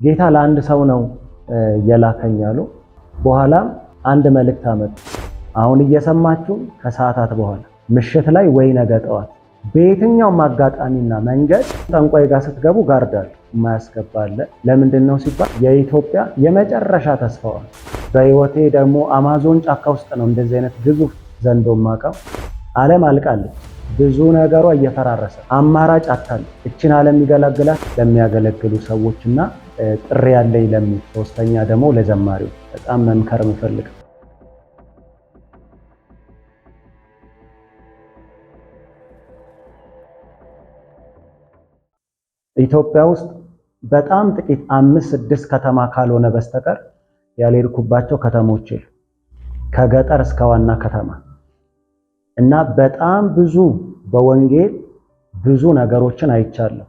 ጌታ ለአንድ ሰው ነው የላከኝ አሉ። በኋላም አንድ መልእክት አመጡ። አሁን እየሰማችሁ ከሰዓታት በኋላ ምሽት ላይ ወይ ነገ ጠዋት በየትኛውም አጋጣሚና መንገድ ጠንቋይ ጋር ስትገቡ ጋርዳሉ የማያስገባለ። ለምንድን ነው ሲባል የኢትዮጵያ የመጨረሻ ተስፋዋ። በህይወቴ ደግሞ አማዞን ጫካ ውስጥ ነው እንደዚህ አይነት ግዙፍ ዘንዶ ማቀው። ዓለም አልቃለች። ብዙ ነገሯ እየፈራረሰ አማራጭ አታል። እችን ዓለም የሚገላግላት ለሚያገለግሉ ሰዎችና ጥሪ ያለኝ ለሚል ሶስተኛ ደግሞ ለዘማሪው በጣም መምከር የምፈልግ ኢትዮጵያ ውስጥ በጣም ጥቂት 5-6 ከተማ ካልሆነ በስተቀር ያልሄድኩባቸው ከተሞች ከገጠር እስከ ዋና ከተማ እና በጣም ብዙ በወንጌል ብዙ ነገሮችን አይቻለሁ።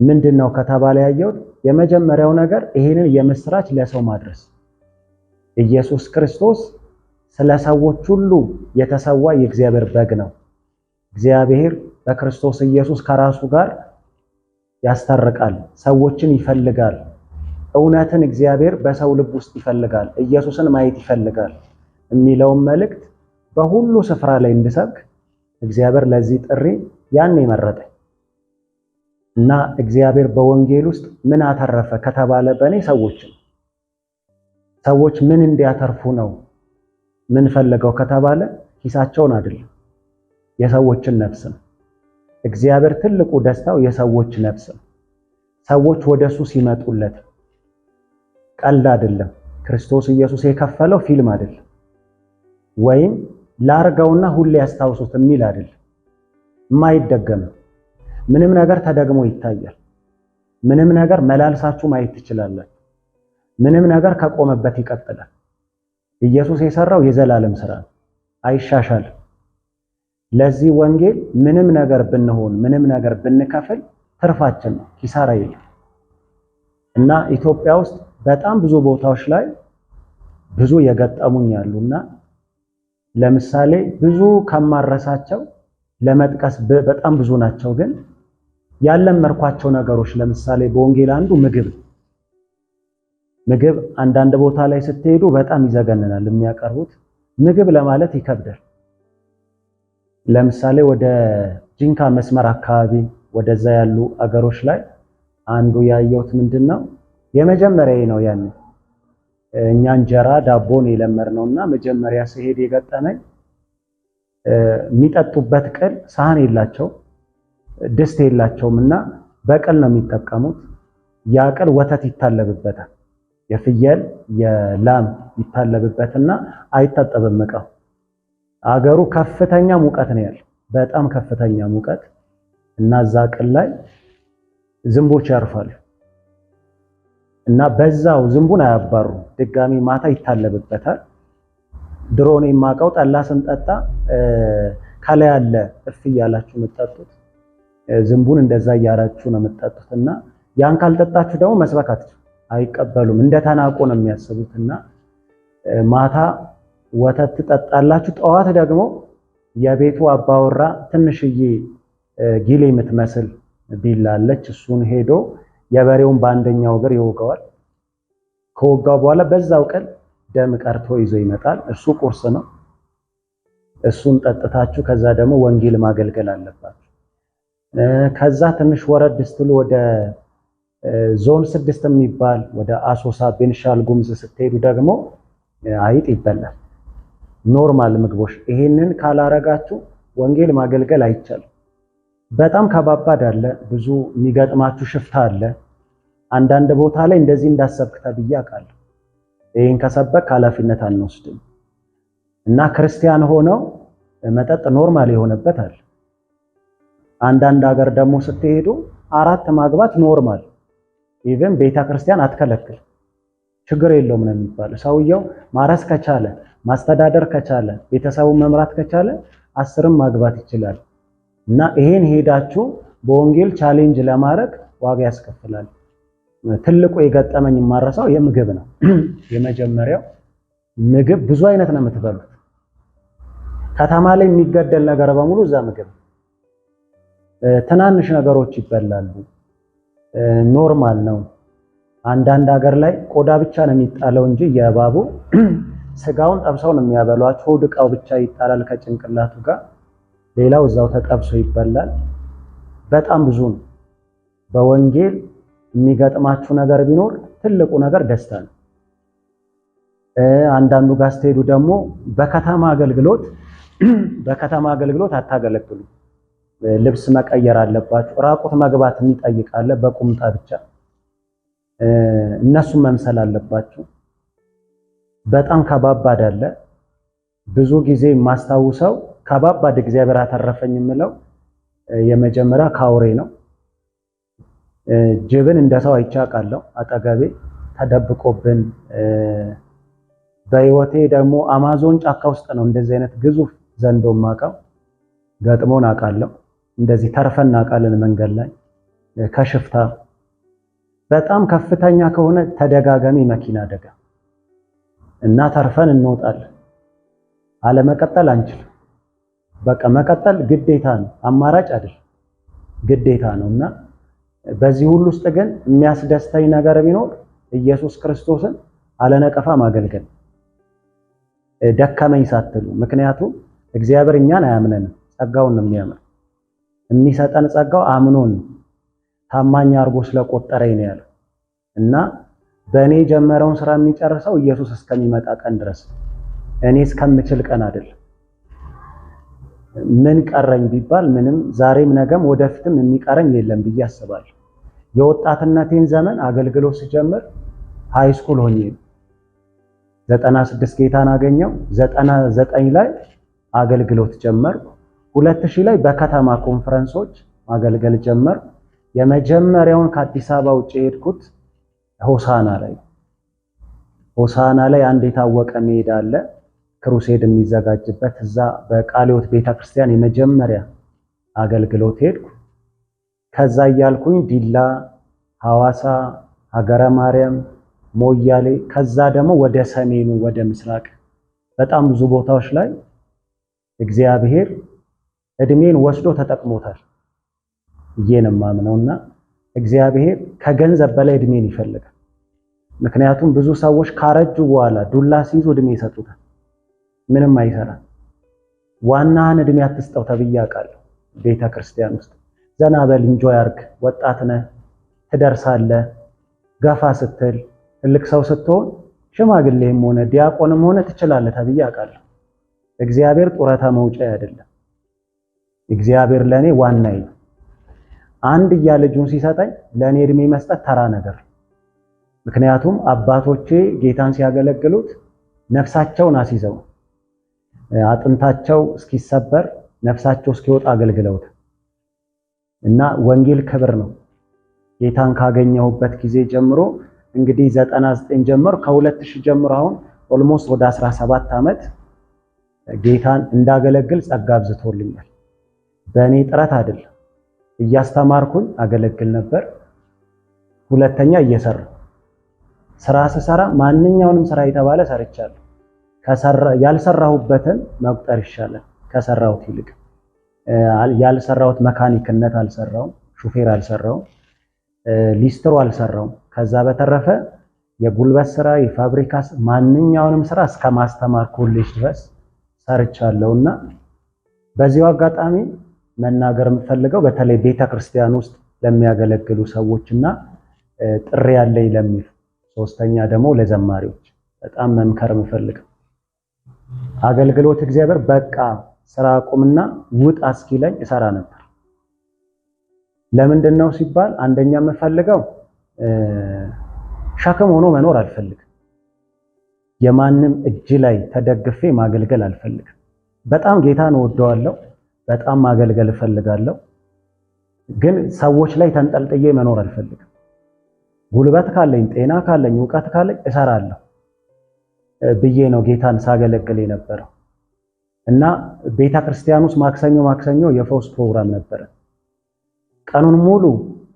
ምንድነው ከተባለ ያየሁት የመጀመሪያው ነገር ይሄንን የምስራች ለሰው ማድረስ። ኢየሱስ ክርስቶስ ስለ ሰዎች ሁሉ የተሰዋ የእግዚአብሔር በግ ነው። እግዚአብሔር በክርስቶስ ኢየሱስ ከራሱ ጋር ያስታርቃል፣ ሰዎችን ይፈልጋል። እውነትን እግዚአብሔር በሰው ልብ ውስጥ ይፈልጋል፣ ኢየሱስን ማየት ይፈልጋል የሚለውን መልእክት በሁሉ ስፍራ ላይ እንድሰብክ እግዚአብሔር ለዚህ ጥሪ ያን መረጠኝ እና እግዚአብሔር በወንጌል ውስጥ ምን አተረፈ ከተባለ በእኔ ሰዎች ምን እንዲያተርፉ ነው ምን ፈልገው ከተባለ ኪሳቸውን አይደለም የሰዎችን ነፍስ ነው። እግዚአብሔር ትልቁ ደስታው የሰዎች ነፍስ ነው። ሰዎች ወደሱ ሲመጡለት ቀልድ አይደለም። ክርስቶስ ኢየሱስ የከፈለው ፊልም አይደለም፣ ወይም ላርጋውና ሁሌ ያስታውሱት የሚል አይደለም። የማይደገም ምንም ነገር ተደግሞ ይታያል። ምንም ነገር መላልሳችሁ ማየት ትችላላችሁ። ምንም ነገር ከቆመበት ይቀጥላል። ኢየሱስ የሰራው የዘላለም ስራ ነው፣ አይሻሻልም። ለዚህ ወንጌል ምንም ነገር ብንሆን ምንም ነገር ብንከፍል ትርፋችን ነው፣ ኪሳራ የለም። እና ኢትዮጵያ ውስጥ በጣም ብዙ ቦታዎች ላይ ብዙ የገጠሙኝ ያሉና ለምሳሌ ብዙ ከማረሳቸው ለመጥቀስ በጣም ብዙ ናቸው። ግን ያለመርኳቸው ነገሮች ለምሳሌ በወንጌል አንዱ ምግብ አንዳንድ ቦታ ላይ ስትሄዱ በጣም ይዘገንናል የሚያቀርቡት ምግብ ለማለት ይከብዳል። ለምሳሌ ወደ ጂንካ መስመር አካባቢ ወደዛ ያሉ አገሮች ላይ አንዱ ያየሁት ምንድነው የመጀመሪያዬ ነው። ያን እኛ እንጀራ ዳቦን የለመድነውና መጀመሪያ ሲሄድ የገጠመኝ የሚጠጡበት ቅል ሳህን የላቸው ድስት የላቸውምና በቅል ነው የሚጠቀሙት። ያ ቅል ወተት ይታለብበታል፣ የፍየል የላም ይታለብበትና አይታጠብም ዕቃው። አገሩ ከፍተኛ ሙቀት ነው ያለው፣ በጣም ከፍተኛ ሙቀት እና እዛ ቅል ላይ ዝንቦች ያርፋሉ እና በዛው ዝንቡን አያባሩ ድጋሚ ማታ ይታለብበታል። ድሮን የማቀው ጠላ ስንጠጣ ከላይ ያለ እፍ እያላችሁ የምትጠጡት ዝንቡን እንደዛ እያራችሁ ነው የምትጠጡትና ያን ካልጠጣችሁ ደግሞ መስበካችሁ አይቀበሉም፣ እንደተናቁ ነው የሚያስቡትና ማታ ወተት ትጠጣላችሁ። ጠዋት ደግሞ የቤቱ አባወራ ትንሽዬ ጊሌ የምትመስል ቢላለች፣ እሱን ሄዶ የበሬውን በአንደኛው እግር ይወጋዋል። ከወጋው በኋላ በዛው ቀን ደም ቀርቶ ይዞ ይመጣል። እሱ ቁርስ ነው። እሱን ጠጥታችሁ ከዛ ደግሞ ወንጌል ማገልገል አለባችሁ። ከዛ ትንሽ ወረድ ስትሉ ወደ ዞን 6 የሚባል ወደ አሶሳ ቤንሻል ጉምዝ ስትሄዱ ደግሞ አይጥ ይበላል። ኖርማል ምግቦች። ይሄንን ካላረጋችሁ ወንጌል ማገልገል አይቻልም። በጣም ከባባድ አለ፣ ብዙ የሚገጥማችሁ ሽፍታ አለ። አንዳንድ ቦታ ላይ እንደዚህ እንዳሰብክ ተብዬ አውቃለሁ። ይሄን ከሰበክ ኃላፊነት አንወስድም እና ክርስቲያን ሆነው መጠጥ ኖርማል የሆነበት አለ። አንዳንድ ሀገር ደግሞ ስትሄዱ 4 ማግባት ኖርማል፣ ኢቭን ቤተክርስቲያን አትከለክል፣ ችግር የለውም ነው የሚባለው። ሰውየው ማረስ ከቻለ ማስተዳደር ከቻለ ቤተሰቡን መምራት ከቻለ 10ም ማግባት ይችላል። እና ይሄን ሄዳችሁ በወንጌል ቻሌንጅ ለማድረግ ዋጋ ያስከፍላል። ትልቁ የገጠመኝ የማረሳው የምግብ ነው። የመጀመሪያው ምግብ ብዙ አይነት ነው የምትበሉት። ከተማ ላይ የሚገደል ነገር በሙሉ እዛ ምግብ ትናንሽ ነገሮች ይበላሉ። ኖርማል ነው። አንዳንድ ሀገር ላይ ቆዳ ብቻ ነው የሚጣለው እንጂ የእባቡ ስጋውን ጠብሰው ነው የሚያበሏቸው። ሆድ ዕቃው ብቻ ይጣላል ከጭንቅላቱ ጋር፣ ሌላው እዛው ተጠብሶ ይበላል። በጣም ብዙ ነው። በወንጌል የሚገጥማችሁ ነገር ቢኖር ትልቁ ነገር ደስታ ነው። አንዳንዱ ጋር ስትሄዱ ደግሞ በከተማ አገልግሎት አታገለግሉ። ልብስ መቀየር አለባችሁ። ራቁት መግባት የሚጠይቅ አለ፣ በቁምጣ ብቻ እነሱን መምሰል አለባችሁ። በጣም ከባባድ አለ። ብዙ ጊዜ የማስታውሰው ከባባድ እግዚአብሔር አተረፈኝ የምለው የመጀመሪያ ካውሬ ነው። ጅብን እንደ ሰው አይቼ አውቃለሁ፣ አጠገቤ ተደብቆብን። በህይወቴ ደግሞ አማዞን ጫካ ውስጥ ነው እንደዚህ አይነት ግዙፍ ዘንዶ ማውቀው፣ ገጥሞን አውቃለሁ። እንደዚህ ተርፈን እናውቃለን መንገድ ላይ ከሽፍታ። በጣም ከፍተኛ ከሆነ ተደጋጋሚ መኪና አደጋ እና ተርፈን እንወጣለን። አለመቀጠል አንችልም። በቃ መቀጠል ግዴታ ነው፣ አማራጭ አይደል፣ ግዴታ ነው። እና በዚህ ሁሉ ውስጥ ግን የሚያስደስተኝ ነገር ቢኖር ኢየሱስ ክርስቶስን አለነቀፋ ማገልገል፣ ደከመኝ ሳትሉ። ምክንያቱም እግዚአብሔር እኛን አያምነንም፣ ጸጋውን ነው የሚያምር። የሚሰጠን ጸጋው አምኖን ታማኝ አድርጎ ስለቆጠረኝ ነው ያለው። እና በእኔ የጀመረውን ስራ የሚጨርሰው ኢየሱስ እስከሚመጣ ቀን ድረስ፣ እኔ እስከምችል ቀን አይደለም። ምን ቀረኝ ቢባል ምንም፣ ዛሬም ነገም ወደፊትም የሚቀረኝ የለም ብዬ አስባለሁ። የወጣትነቴን ዘመን አገልግሎት ስጀምር ሃይስኩል ሆኜ 96 ጌታን አገኘው። 99 ላይ አገልግሎት ጀመርኩ። 2000 ላይ በከተማ ኮንፈረንሶች ማገልገል ጀመርኩ። የመጀመሪያውን ከአዲስ አበባ ውጭ የሄድኩት ሆሳና ላይ አንድ የታወቀ ሜዳ አለ፣ ክሩሴድ የሚዘጋጅበት። እዛ በቃሊዮት ቤተክርስቲያን የመጀመሪያ አገልግሎት ሄድኩ። ከዛ እያልኩኝ ዲላ፣ ሐዋሳ፣ ሀገረ ማርያም፣ ሞያሌ፣ ከዛ ደግሞ ወደ ሰሜኑ ወደ ምስራቅ በጣም ብዙ ቦታዎች ላይ እግዚአብሔር እድሜን ወስዶ ተጠቅሞታል ብዬ ነው የማምነውና እግዚአብሔር ከገንዘብ በላይ እድሜን ይፈልጋል። ምክንያቱም ብዙ ሰዎች ካረጁ በኋላ ዱላ ሲይዙ እድሜ ይሰጡታል፣ ምንም አይሰራም። ዋናህን እድሜ አትስጠው ተብዬ አውቃለሁ። ቤተ ክርስቲያን ውስጥ ዘና በል ኢንጆይ አርግ፣ ወጣት ነህ ትደርሳለህ። ገፋ ስትል ትልቅ ሰው ስትሆን ሽማግሌም ሆነ ዲያቆንም ሆነ ትችላለህ ተብዬ አውቃለሁ። እግዚአብሔር ጡረታ መውጫ አይደለም። እግዚአብሔር ለኔ ዋናዬ ነው። አንድያ ልጁን ሲሰጠኝ ለኔ እድሜ መስጠት ተራ ነገር። ምክንያቱም አባቶቼ ጌታን ሲያገለግሉት ነፍሳቸውን አስይዘው አጥንታቸው እስኪሰበር ነፍሳቸው እስኪወጣ አገልግለውት እና ወንጌል ክብር ነው። ጌታን ካገኘሁበት ጊዜ ጀምሮ እንግዲህ 99 ጀምሮ ከ2000 ጀምሮ አሁን ኦልሞስት ወደ 17 ዓመት ጌታን እንዳገለግል ጸጋ አብዝቶልኛል። በእኔ ጥረት አይደለም። እያስተማርኩኝ አገለግል ነበር። ሁለተኛ እየሰራሁ ስራ ስሰራ ማንኛውንም ስራ የተባለ ሰርቻለሁ። ያልሰራሁበትን መቁጠር ይሻላል ከሰራሁት ይልቅ። ያልሰራሁት መካኒክነት አልሰራውም፣ ሹፌር አልሰራውም፣ ሊስትሮ አልሰራውም። ከዛ በተረፈ የጉልበት ስራ፣ የፋብሪካ ማንኛውንም ስራ እስከ ማስተማር ኮሌጅ ድረስ ሰርቻለሁና በዚሁ አጋጣሚ መናገር የምፈልገው በተለይ ቤተክርስቲያን ውስጥ ለሚያገለግሉ ሰዎችና ጥሪ ያለኝ ለሚሉ፣ ሶስተኛ ደግሞ ለዘማሪዎች በጣም መምከር የምፈልገው አገልግሎት እግዚአብሔር በቃ ስራ አቁምና ውጣ እስኪለኝ እሰራ ነበር። ለምንድን ነው ሲባል አንደኛ የምፈልገው ሸክም ሆኖ መኖር አልፈልግም። የማንም እጅ ላይ ተደግፌ ማገልገል አልፈልግም። በጣም ጌታን እወደዋለሁ፣ በጣም ማገልገል እፈልጋለሁ። ግን ሰዎች ላይ ተንጠልጥዬ መኖር አልፈልግም። ጉልበት ካለኝ፣ ጤና ካለኝ፣ ዕውቀት ካለኝ እሰራለሁ ብዬ ነው ጌታን ሳገለግል የነበረው እና ቤተክርስቲያን ውስጥ ማክሰኞ የፈውስ ፕሮግራም ነበረ። ቀኑን ሙሉ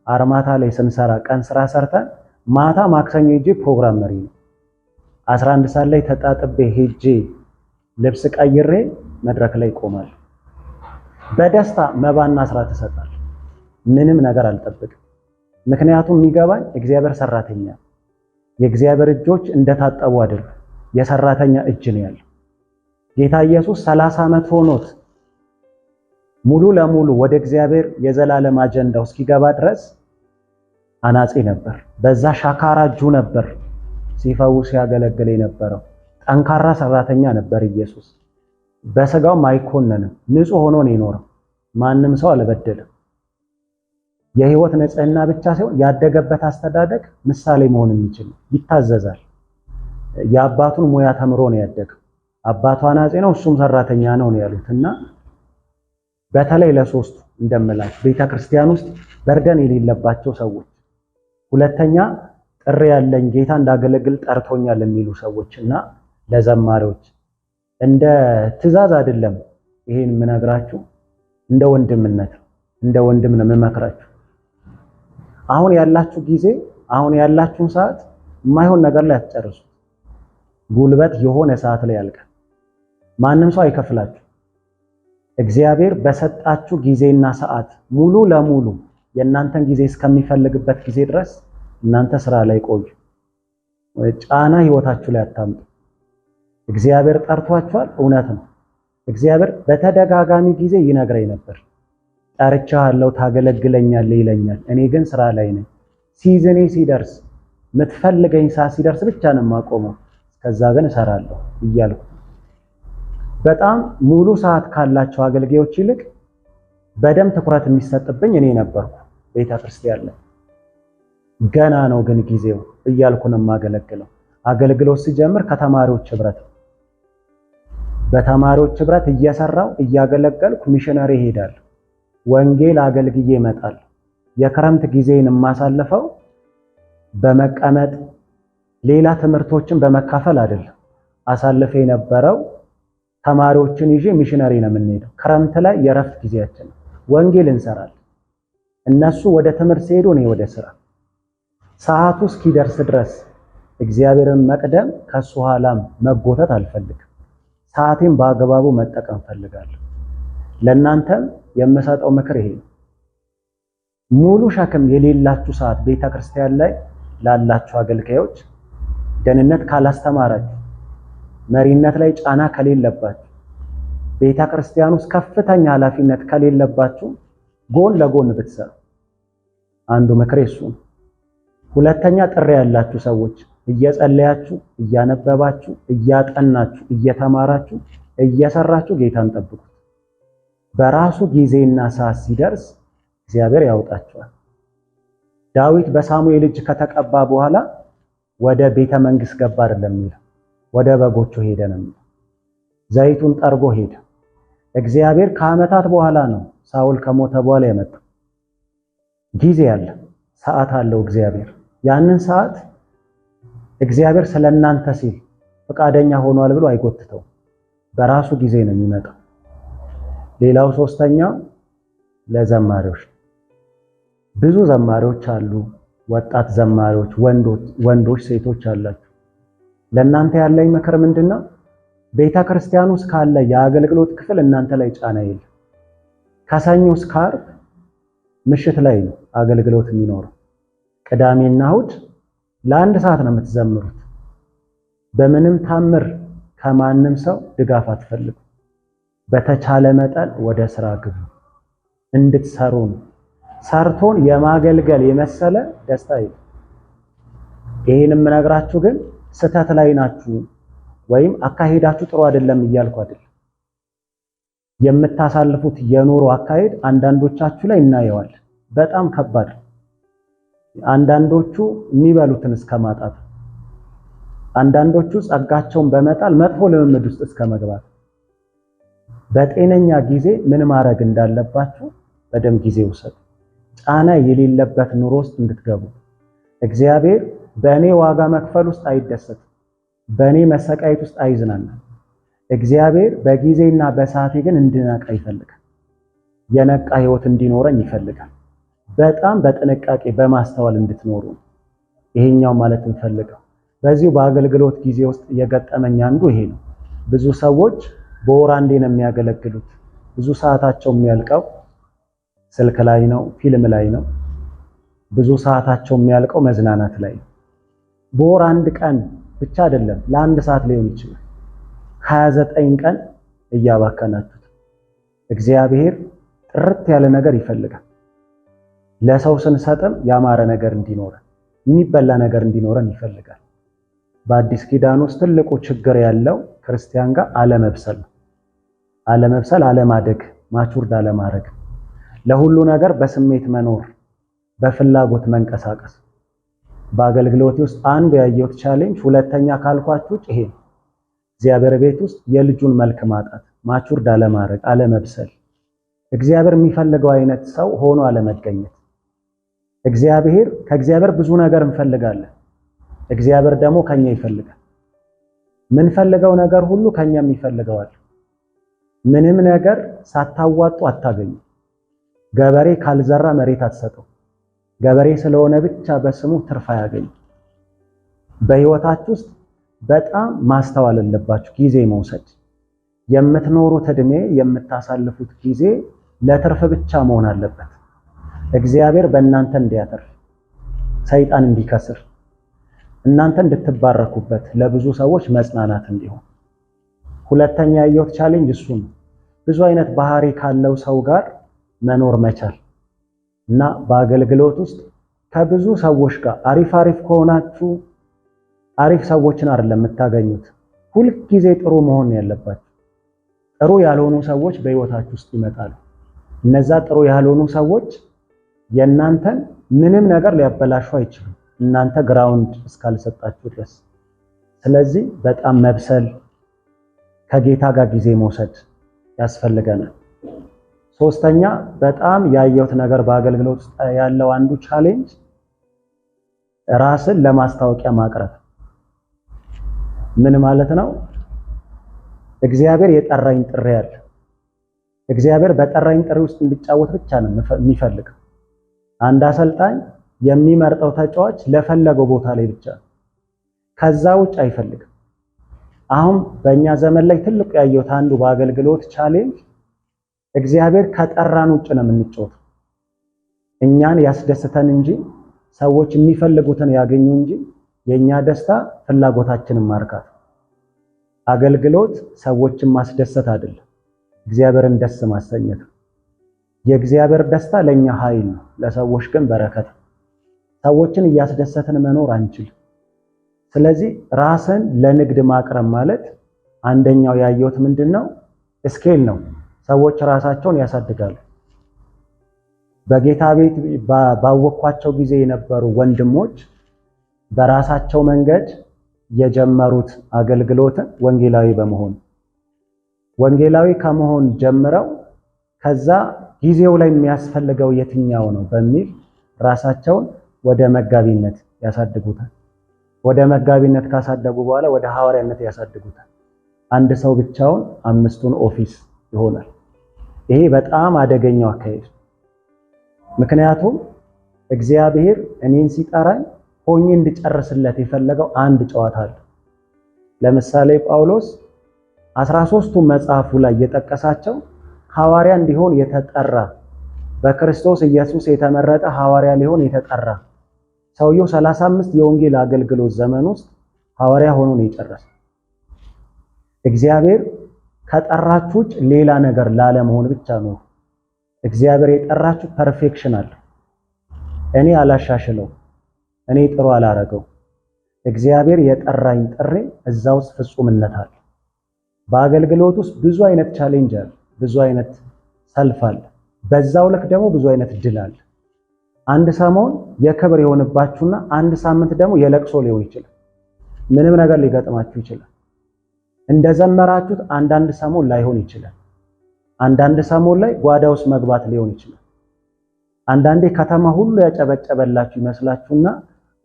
አርማታ ላይ ስንሰራ ቀን ስራ ሰርተን ማታ ማክሰኞ ሄጄ ፕሮግራም መሪ ነው። 11 ሰዓት ላይ ተጣጥቤ ሄጄ ልብስ ቀይሬ መድረክ ላይ ቆማለሁ። በደስታ መባና አስራት እሰጣለሁ። ምንም ነገር አልጠብቅም። ምክንያቱም የሚገባኝ እግዚአብሔር ሰራተኛ የእግዚአብሔር እጆች እንደታጠቡ አይደሉም። የሰራተኛ እጅ ነው ያለው። ጌታ ኢየሱስ 30 ዓመት ሆኖት ሙሉ ለሙሉ ወደ እግዚአብሔር የዘላለም አጀንዳው እስኪገባ ድረስ አናጺ ነበር። በዛ ሻካራ እጁ ነበር ሲፈውስ ሲያገለግል የነበረው። ጠንካራ ሰራተኛ ነበር ኢየሱስ። በስጋውም አይኮነንም፣ ንጹህ ሆኖ ነው የኖረው። ማንም ሰው አልበደለም። የህይወት ንጽህና ብቻ ሳይሆን ያደገበት አስተዳደግ ምሳሌ መሆን የሚችል ይታዘዛል። የአባቱን ሙያ ተምሮ ነው ያደገው። አባቱ አናጺ ነው፣ እሱም ሰራተኛ ነው ያሉትና በተለይ ለሶስቱ እንደምላችሁ ቤተክርስቲያን ውስጥ በርደን የሌለባቸው ሰዎች፣ ሁለተኛ ጥሪ ያለኝ ጌታ እንዳገለግል ጠርቶኛል የሚሉ ሰዎችና ለዘማሪዎች እንደ ትእዛዝ አይደለም ይሄን የምነግራችሁ፣ እንደ ወንድምነት እንደ ወንድም ነው የምመክራችሁ። አሁን ያላችሁ ጊዜ አሁን ያላችሁን ሰዓት የማይሆን ነገር ላይ አትጨርሱ። ጉልበት የሆነ ሰዓት ላይ ያልቃል። ማንም ሰው አይከፍላችሁ። እግዚአብሔር በሰጣችሁ ጊዜና ሰዓት ሙሉ ለሙሉ የእናንተን ጊዜ እስከሚፈልግበት ጊዜ ድረስ እናንተ ስራ ላይ ቆዩ። ጫና ህይወታችሁ ላይ አታምጡ። እግዚአብሔር ጠርቷችኋል፣ እውነት ነው። እግዚአብሔር በተደጋጋሚ ጊዜ ይነግረኝ ነበር፣ ጠርቻለሁ፣ ታገለግለኛለህ ይለኛል። እኔ ግን ስራ ላይ ነኝ። ሲዝኔ ሲደርስ የምትፈልገኝ ሰዓት ሲደርስ ብቻ ነው የማቆመው፣ ከዛ ግን እሰራለሁ እያልኩ በጣም ሙሉ ሰዓት ካላቸው አገልጋዮች ይልቅ በደም ትኩረት የሚሰጥብኝ እኔ ነበርኩ ቤተክርስቲያን ላይ። ገና ነው ግን ጊዜው እያልኩ ነው የማገለግለው። አገልግሎት ሲጀምር ከተማሪዎች ህብረት፣ በተማሪዎች ህብረት እየሰራው እያገለገልኩ ሚሽነሪ እሄዳለሁ። ወንጌል አገልግዬ እመጣለሁ። የክረምት ጊዜን የማሳልፈው በመቀመጥ ሌላ ትምህርቶችን በመካፈል አይደለም። አሳልፈ የነበረው ተማሪዎችን ይዤ ሚሽነሪ ነው የምንሄደው። ክረምት ላይ የረፍት ጊዜያችን ወንጌል እንሰራለን። እነሱ ወደ ትምህርት ሲሄዱ እኔ ወደ ስራ። ሰዓቱ እስኪደርስ ድረስ እግዚአብሔርን መቅደም ከሱ ኋላም መጎተት አልፈልግም። ሰዓቴን በአግባቡ መጠቀም ፈልጋለሁ። ለእናንተም የምሰጠው ምክር ይሄ ነው። ሙሉ ሸክም የሌላችሁ ሰዓት ቤተክርስቲያን ላይ ላላችሁ አገልጋዮች ደህንነት ካላስተማራችሁ፣ መሪነት ላይ ጫና ከሌለባችሁ፣ ቤተክርስቲያን ውስጥ ከፍተኛ ኃላፊነት ከሌለባችሁ ጎን ለጎን ብትሰሩ አንዱ ምክር እሱ ነው። ሁለተኛ ጥሪ ያላችሁ ሰዎች እየጸለያችሁ፣ እያነበባችሁ፣ እያጠናችሁ፣ እየተማራችሁ፣ እየሰራችሁ ጌታን ጠብቁት። በራሱ ጊዜና ሰዓት ሲደርስ እግዚአብሔር ያውጣችኋል። ዳዊት በሳሙኤል እጅ ከተቀባ በኋላ ወደ ቤተ መንግስት ገባ አይደለም የሚለው፣ ወደ በጎቹ ሄደ ነው የሚለው። ዘይቱን ጠርጎ ሄደ። እግዚአብሔር ከዓመታት በኋላ ነው ሳውል ከሞተ በኋላ የመጣው። ጊዜ አለ፣ ሰዓት አለው እግዚአብሔር። ያንን ሰዓት እግዚአብሔር ስለናንተ ሲል ፈቃደኛ ሆኗል ብሎ አይጎትተው፣ በራሱ ጊዜ ነው የሚመጣው። ሌላው ሶስተኛው ለዘማሪዎች፣ ብዙ ዘማሪዎች አሉ፣ ወጣት ዘማሪዎች፣ ወንዶች፣ ሴቶች አላችሁ። ለእናንተ ያለኝ ምክር ምንድነው? ቤተክርስቲያን ውስጥ ካለ የአገልግሎት ክፍል እናንተ ላይ ጫና የለም። ከሰኞ እስከ ዓርብ ምሽት ላይ ነው አገልግሎት የሚኖረው። ቅዳሜና እሑድ ለአንድ ሰዓት ነው የምትዘምሩት። በምንም ታምር ከማንም ሰው ድጋፍ አትፈልጉ። በተቻለ መጠን ወደ ስራ ግቡ። እንድትሰሩ ነው። ሰርቶን የማገልገል የመሰለ ደስታ የለም። ይሄን የምነግራችሁ ግን ስተት ላይ ናችሁ ወይም አካሄዳችሁ ጥሩ አይደለም እያልኩ አይደለም። የምታሳልፉት የኑሮ አካሄድ አንዳንዶቻችሁ ላይ እናየዋለን። በጣም ከባድ። አንዳንዶቹ የሚበሉትን እስከማጣት፣ አንዳንዶቹ ጸጋቸውን በመጣል መጥፎ ልምምድ ውስጥ እስከመግባት። በጤነኛ ጊዜ ምን ማድረግ እንዳለባችሁ በደም ጊዜ ውሰዱ። ጫና የሌለበት ኑሮ ውስጥ እንድትገቡ። እግዚአብሔር በእኔ ዋጋ መክፈል ውስጥ አይደሰትም። በእኔ መሰቃየት ውስጥ አይዝናናም። እግዚአብሔር በጊዜና በሰዓቴ ግን እንድነቃ ይፈልጋል። የነቃ ህይወት እንዲኖረኝ ይፈልጋል። በጣም በጥንቃቄ በማስተዋል እንድትኖሩ ይሄኛው ማለት እንፈልገው። በዚሁ በአገልግሎት ጊዜ ውስጥ የገጠመኝ አንዱ ይሄ ነው። ብዙ ሰዎች በወር አንዴ ነው የሚያገለግሉት። ብዙ ሰዓታቸው የሚያልቀው ስልክ ላይ ነው፣ ፊልም ላይ ነው። ብዙ ሰዓታቸው የሚያልቀው መዝናናት ላይ ነው። በወር አንድ ቀን ብቻ አይደለም፣ ለአንድ ሰዓት ሊሆን ይችላል። 29 ቀን እያባከናችሁት። እግዚአብሔር ጥርት ያለ ነገር ይፈልጋል። ለሰው ስንሰጥም ያማረ ነገር እንዲኖረን፣ የሚበላ ነገር እንዲኖረን ይፈልጋል። በአዲስ ኪዳን ውስጥ ትልቁ ችግር ያለው ክርስቲያን ጋር አለመብሰል ነው። አለመብሰል፣ አለማደግ፣ ማቹርድ አለማድረግ፣ ለሁሉ ነገር በስሜት መኖር፣ በፍላጎት መንቀሳቀስ። በአገልግሎት ውስጥ አንዱ ያየሁት ቻሌንጅ፣ ሁለተኛ ካልኳችሁ ይሄ ነው። እግዚአብሔር ቤት ውስጥ የልጁን መልክ ማጣት፣ ማቹርድ አለማድረግ፣ አለመብሰል፣ እግዚአብሔር የሚፈልገው አይነት ሰው ሆኖ አለመገኘት። ከእግዚአብሔር ብዙ ነገር እንፈልጋለን። እግዚአብሔር ደግሞ ከኛ ይፈልጋል። ምንፈልገው ነገር ሁሉ ከኛም ይፈልገዋል። ምንም ነገር ሳታዋጡ አታገኙ። ገበሬ ካልዘራ መሬት አትሰጠው። ገበሬ ስለሆነ ብቻ በስሙ ትርፍ አያገኝ። በህይወታችሁ ውስጥ በጣም ማስተዋል አለባችሁ። ጊዜ መውሰድ፣ የምትኖሩት እድሜ፣ የምታሳልፉት ጊዜ ለትርፍ ብቻ መሆን አለበት። እግዚአብሔር በእናንተ እንዲያተርፍ፣ ሰይጣን እንዲከስር፣ እናንተ እንድትባረኩበት፣ ለብዙ ሰዎች መጽናናት እንዲሆን። ሁለተኛ ያየሁት ቻሌንጅ እሱ ነው። ብዙ አይነት ባህሪ ካለው ሰው ጋር መኖር መቻል እና በአገልግሎት ውስጥ ከብዙ ሰዎች ጋር አሪፍ ከሆናችሁ አሪፍ ሰዎችን አይደለም የምታገኙት። ሁልጊዜ ጥሩ መሆን ያለባችሁ። ጥሩ ያልሆኑ ሰዎች በህይወታችሁ ውስጥ ይመጣሉ። እነዛ ጥሩ ያልሆኑ ሰዎች የእናንተን ምንም ነገር ሊያበላሹ አይችሉም፣ እናንተ ግራውንድ እስካልሰጣችሁ ድረስ። ስለዚህ በጣም መብሰል፣ ከጌታ ጋር ጊዜ መውሰድ ያስፈልገናል። ሶስተኛ በጣም ያየሁት ነገር በአገልግሎት ውስጥ ያለው አንዱ ቻሌንጅ ራስን ለማስታወቂያ ማቅረብ። ምን ማለት ነው? እግዚአብሔር የጠራኝ ጥሪ አለ። እግዚአብሔር በጠራኝ ጥሪ ውስጥ እንዲጫወት ብቻ ነው የሚፈልገው። አንድ አሰልጣኝ የሚመርጠው ተጫዋች ለፈለገው ቦታ ላይ ብቻ ነው፣ ከዛ ውጭ አይፈልግም። አሁን በእኛ ዘመን ላይ ትልቁ ያየሁት አንዱ በአገልግሎት ቻሌንጅ እግዚአብሔር ከጠራን ውጭ ነው የምንጫወተው። እኛን ያስደስተን እንጂ ሰዎች የሚፈልጉትን ያገኙ እንጂ የኛ ደስታ ፍላጎታችንን ማርካት። አገልግሎት ሰዎችን ማስደሰት አይደለም፣ እግዚአብሔርን ደስ ማሰኘት ነው። የእግዚአብሔር ደስታ ለኛ ኃይል ነው፣ ለሰዎች ግን በረከት። ሰዎችን እያስደሰትን መኖር አንችልም። ስለዚህ ራስን ለንግድ ማቅረብ ማለት አንደኛው ያየሁት ምንድነው? ስኬል ነው። ሰዎች ራሳቸውን ያሳድጋሉ። በጌታ ቤት ባወቅኳቸው ጊዜ የነበሩ ወንድሞች በራሳቸው መንገድ የጀመሩት አገልግሎትን ወንጌላዊ በመሆን ወንጌላዊ ከመሆን ጀምረው ከዛ ጊዜው ላይ የሚያስፈልገው የትኛው ነው በሚል ራሳቸውን ወደ መጋቢነት ያሳድጉታል። ወደ መጋቢነት ካሳደጉ በኋላ ወደ ሐዋርያነት ያሳድጉታል። አንድ ሰው ብቻውን 5ቱን ኦፊስ ይሆናል። ይሄ በጣም አደገኛው አካሄድ። ምክንያቱም እግዚአብሔር እኔን ሲጠራኝ ሆኜ እንድጨርስለት የፈለገው አንድ ጨዋታ አለ። ለምሳሌ ጳውሎስ 13ቱ መጽሐፉ ላይ የጠቀሳቸው ሐዋርያ እንዲሆን የተጠራ በክርስቶስ ኢየሱስ የተመረጠ ሐዋርያ ሊሆን የተጠራ ሰውየው 35 የወንጌል አገልግሎት ዘመን ውስጥ ሐዋርያ ሆኖ ነው የጨረሰው። እግዚአብሔር ከጠራችሁ ውጭ ሌላ ነገር ላለመሆን ብቻ ነው። እግዚአብሔር የጠራችሁ ፐርፌክሽን አለ። እኔ አላሻሽለው፣ እኔ ጥሩ አላረገው። እግዚአብሔር የጠራኝ ጥሪ እዛ ውስጥ ፍጹምነት አለ። በአገልግሎት ውስጥ ብዙ አይነት ቻሌንጅ አለ፣ ብዙ አይነት ሰልፍ አለ። በዛው ልክ ደግሞ ብዙ አይነት ድል አለ። አንድ ሰሞን የክብር የሆነባችሁና አንድ ሳምንት ደግሞ የለቅሶ ሊሆን ይችላል። ምንም ነገር ሊገጥማችሁ ይችላል። እንደዘመራችሁት አንዳንድ ሰሞን ላይሆን ይችላል። አንዳንድ ሰሞን ላይ ጓዳ ውስጥ መግባት ሊሆን ይችላል። አንዳንዴ ከተማ ሁሉ ያጨበጨበላችሁ ይመስላችሁና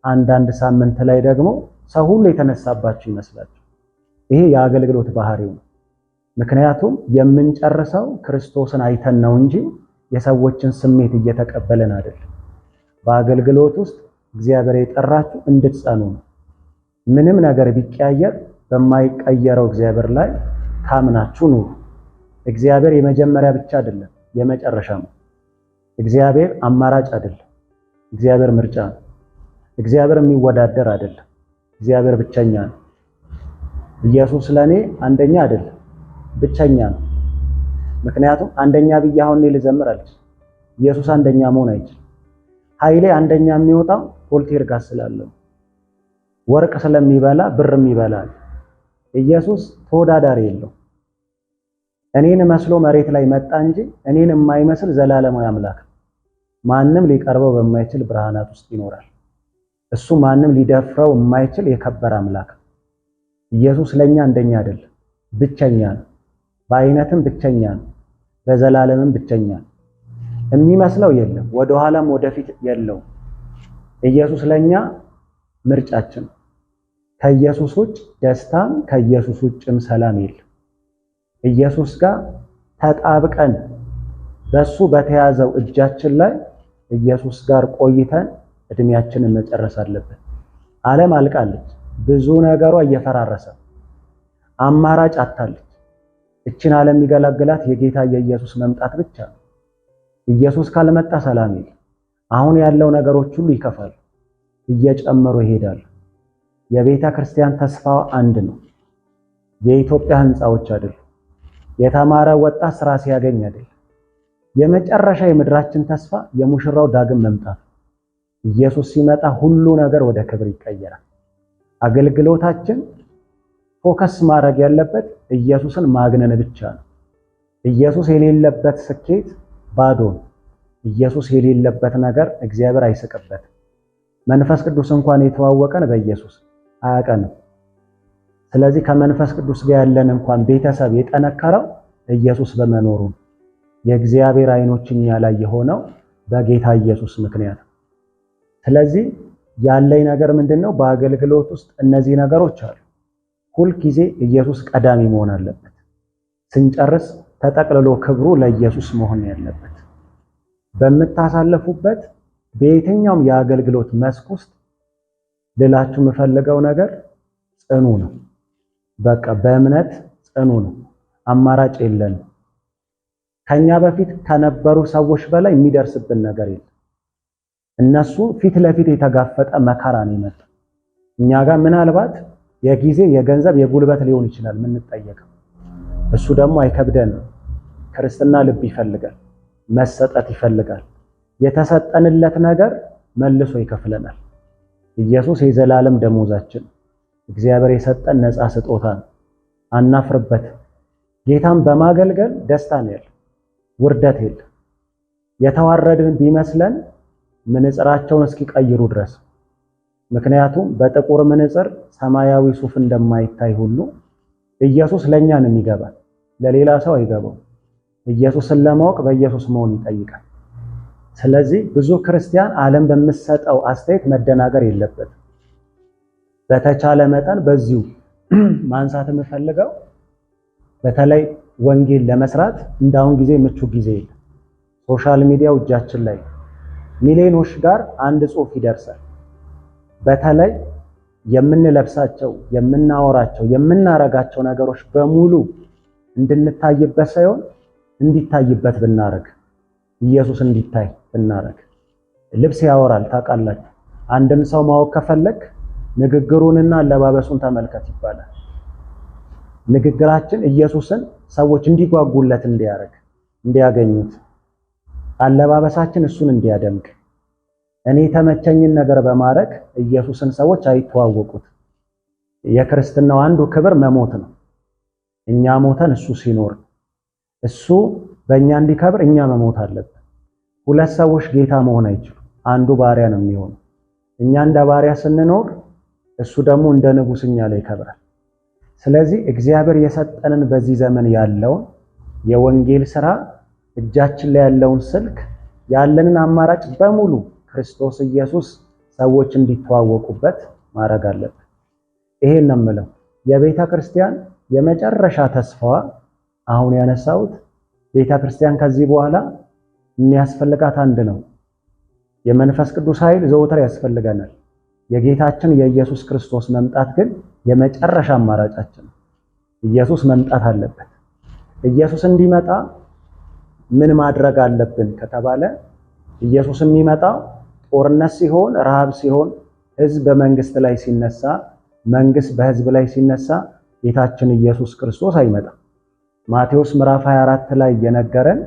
አንዳንድ ሳምንት ላይ ደግሞ ሰው ሁሉ የተነሳባችሁ ይመስላችሁ። ይሄ የአገልግሎት ባህሪው ነው። ምክንያቱም የምንጨርሰው ክርስቶስን አይተን ነው እንጂ የሰዎችን ስሜት እየተቀበለን አይደለም። በአገልግሎት ውስጥ እግዚአብሔር የጠራችሁ እንድትጸኑ ነው። ምንም ነገር ቢቀያየር በማይቀየረው እግዚአብሔር ላይ ታምናችሁ ኑሩ። እግዚአብሔር የመጀመሪያ ብቻ አይደለም፣ የመጨረሻ ነው። እግዚአብሔር አማራጭ አይደለም፣ እግዚአብሔር ምርጫ ነው። እግዚአብሔር የሚወዳደር አይደለም፣ እግዚአብሔር ብቸኛ ነው። ኢየሱስ ለኔ አንደኛ አይደለም፣ ብቸኛ ነው። ምክንያቱም አንደኛ ብዬ አሁን እኔ ልዘምር አልችልም። ኢየሱስ አንደኛ መሆን አይችልም። ኃይሌ አንደኛ የሚወጣው ቮልቴር ጋር ስላለው ወርቅ ስለሚበላ ብርም ይበላል። ኢየሱስ ተወዳዳሪ የለው። እኔን መስሎ መሬት ላይ መጣ እንጂ እኔን የማይመስል ዘላለማዊ አምላክ ነው። ማንም ሊቀርበው በማይችል ብርሃናት ውስጥ ይኖራል። እሱ ማንም ሊደፍረው የማይችል የከበረ አምላክ ነው። ኢየሱስ ለኛ አንደኛ አይደለም፣ ብቸኛ ነው። በአይነትም ብቸኛ ነው፣ በዘላለምም ብቸኛ ነው። የሚመስለው የለም፣ ወደ ኋላም ወደፊት የለውም። ኢየሱስ ለኛ ምርጫችን። ከኢየሱስ ውጭ ደስታም ከኢየሱስ ውጭም ሰላም የለም። ኢየሱስ ጋር ተጣብቀን በሱ በተያዘው እጃችን ላይ ኢየሱስ ጋር ቆይተን እድሜያችንን መጨረስ አለብን። ዓለም አልቃለች፣ ብዙ ነገሯ እየፈራረሰ አማራጭ አታለች። እችን ዓለም የሚገላግላት የጌታ የኢየሱስ መምጣት ብቻ ነው። ኢየሱስ ካልመጣ ሰላም የለም። አሁን ያለው ነገሮች ሁሉ ይከፋሉ፣ እየጨመሩ ይሄዳሉ። የቤተ ክርስቲያን ተስፋው አንድ ነው። የኢትዮጵያ ህንፃዎች አይደሉም። የተማረ ወጣት ስራ ሲያገኝ አይደለም። የመጨረሻ የምድራችን ተስፋ የሙሽራው ዳግም መምጣት። ኢየሱስ ሲመጣ ሁሉ ነገር ወደ ክብር ይቀየራል። አገልግሎታችን ፎከስ ማድረግ ያለበት ኢየሱስን ማግነን ብቻ ነው። ኢየሱስ የሌለበት ስኬት ባዶ ነው። ኢየሱስ የሌለበት ነገር እግዚአብሔር አይስቅበትም። መንፈስ ቅዱስ እንኳን የተዋወቀን በኢየሱስ አያቀንም። ስለዚህ ከመንፈስ ቅዱስ ጋር ያለን እንኳን ቤተሰብ የጠነከረው ኢየሱስ በመኖሩ ነው። የእግዚአብሔር አይኖች እኛ ላይ የሆነው በጌታ ኢየሱስ ምክንያት። ስለዚህ ያለኝ ነገር ምንድነው? በአገልግሎት ውስጥ እነዚህ ነገሮች አሉ። ሁልጊዜ ኢየሱስ ቀዳሚ መሆን አለበት። ስንጨርስ ተጠቅልሎ ክብሩ ለኢየሱስ መሆን ያለበት። በምታሳልፉበት በየትኛውም የአገልግሎት መስክ ውስጥ ልላችሁ የምፈልገው ነገር ጽኑ ነው። በቃ በእምነት ጽኑ ነው። አማራጭ የለንም። ከኛ በፊት ከነበሩ ሰዎች በላይ የሚደርስብን ነገር የለም። እነሱ ፊት ለፊት የተጋፈጠ መከራ ነው የመጣው። እኛ ጋር ምናልባት የጊዜ የገንዘብ የጉልበት ሊሆን ይችላል የምንጠየቀው። እሱ ደግሞ አይከብደንም። ክርስትና ልብ ይፈልጋል፣ መሰጠት ይፈልጋል። የተሰጠንለት ነገር መልሶ ይከፍለናል። ኢየሱስ የዘላለም ደሞዛችን፣ እግዚአብሔር የሰጠን ነፃ ስጦታ ነው። አናፍርበት። ጌታን በማገልገል ደስታ ነው ያለው፣ ውርደት የለም። የተዋረድን ቢመስለን ምንጽራቸውን እስኪቀይሩ ድረስ። ምክንያቱም በጥቁር ምንጽር ሰማያዊ ሱፍ እንደማይታይ ሁሉ ኢየሱስ ለኛ ነው የሚገባል፣ ለሌላ ሰው አይገባው። ኢየሱስን ለማወቅ በኢየሱስ መሆን ይጠይቃል። ስለዚህ ብዙ ክርስቲያን ዓለም በምትሰጠው አስተያየት መደናገር የለበትም። በተቻለ መጠን በዚሁ ማንሳት የምፈልገው በተለይ ወንጌል ለመስራት እንዳሁን ጊዜ ምቹ ጊዜ የለም። ሶሻል ሚዲያው እጃችን ላይ ሚሊዮኖች ጋር አንድ ጽሑፍ ይደርሳል። በተለይ የምንለብሳቸው፣ የምናወራቸው፣ የምናረጋቸው ነገሮች በሙሉ እንድንታይበት ሳይሆን እንዲታይበት ብናረግ፣ ኢየሱስ እንዲታይ ብናረግ። ልብስ ያወራል ታውቃላችሁ። አንድን ሰው ማወቅ ከፈለክ ንግግሩንና አለባበሱን ተመልከት ይባላል። ንግግራችን ኢየሱስን ሰዎች እንዲጓጉለት እንዲያገኙት፣ አለባበሳችን እሱን እንዲያደምቅ። እኔ የተመቸኝን ነገር በማድረግ ኢየሱስን ሰዎች አይተዋወቁት። የክርስትናው አንዱ ክብር መሞት ነው። እኛ ሞተን እሱ ሲኖር፣ እሱ በእኛ እንዲከብር እኛ መሞት አለብን። ሁለት ሰዎች ጌታ መሆን አይችሉም። አንዱ ባሪያ ነው የሚሆነው። እኛ እንደ ባሪያ ስንኖር፣ እሱ ደግሞ እንደ ንጉሥ እኛ ላይ ይከብራል። ስለዚህ እግዚአብሔር የሰጠንን በዚህ ዘመን ያለውን የወንጌል ስራ፣ እጃችን ላይ ያለውን ስልክ፣ ያለንን አማራጭ በሙሉ ክርስቶስ ኢየሱስ ሰዎች እንዲተዋወቁበት ማድረግ አለብን። ይሄን ነው የምለው። የቤተ ክርስቲያን የመጨረሻ ተስፋዋ አሁን ያነሳሁት፣ ቤተ ክርስቲያን ከዚህ በኋላ የሚያስፈልጋት አንድ ነው። የመንፈስ ቅዱስ ኃይል ዘወትር ያስፈልገናል። የጌታችን የኢየሱስ ክርስቶስ መምጣት ግን የመጨረሻ አማራጫችን ነው። ኢየሱስ መምጣት አለበት። ኢየሱስ እንዲመጣ ምን ማድረግ አለብን ከተባለ፣ ኢየሱስ የሚመጣው ጦርነት ሲሆን፣ ረሃብ ሲሆን፣ ህዝብ በመንግስት ላይ ሲነሳ፣ መንግስት በህዝብ ላይ ሲነሳ ጌታችን ኢየሱስ ክርስቶስ አይመጣም። ማቴዎስ ምዕራፍ 24 ላይ የነገረን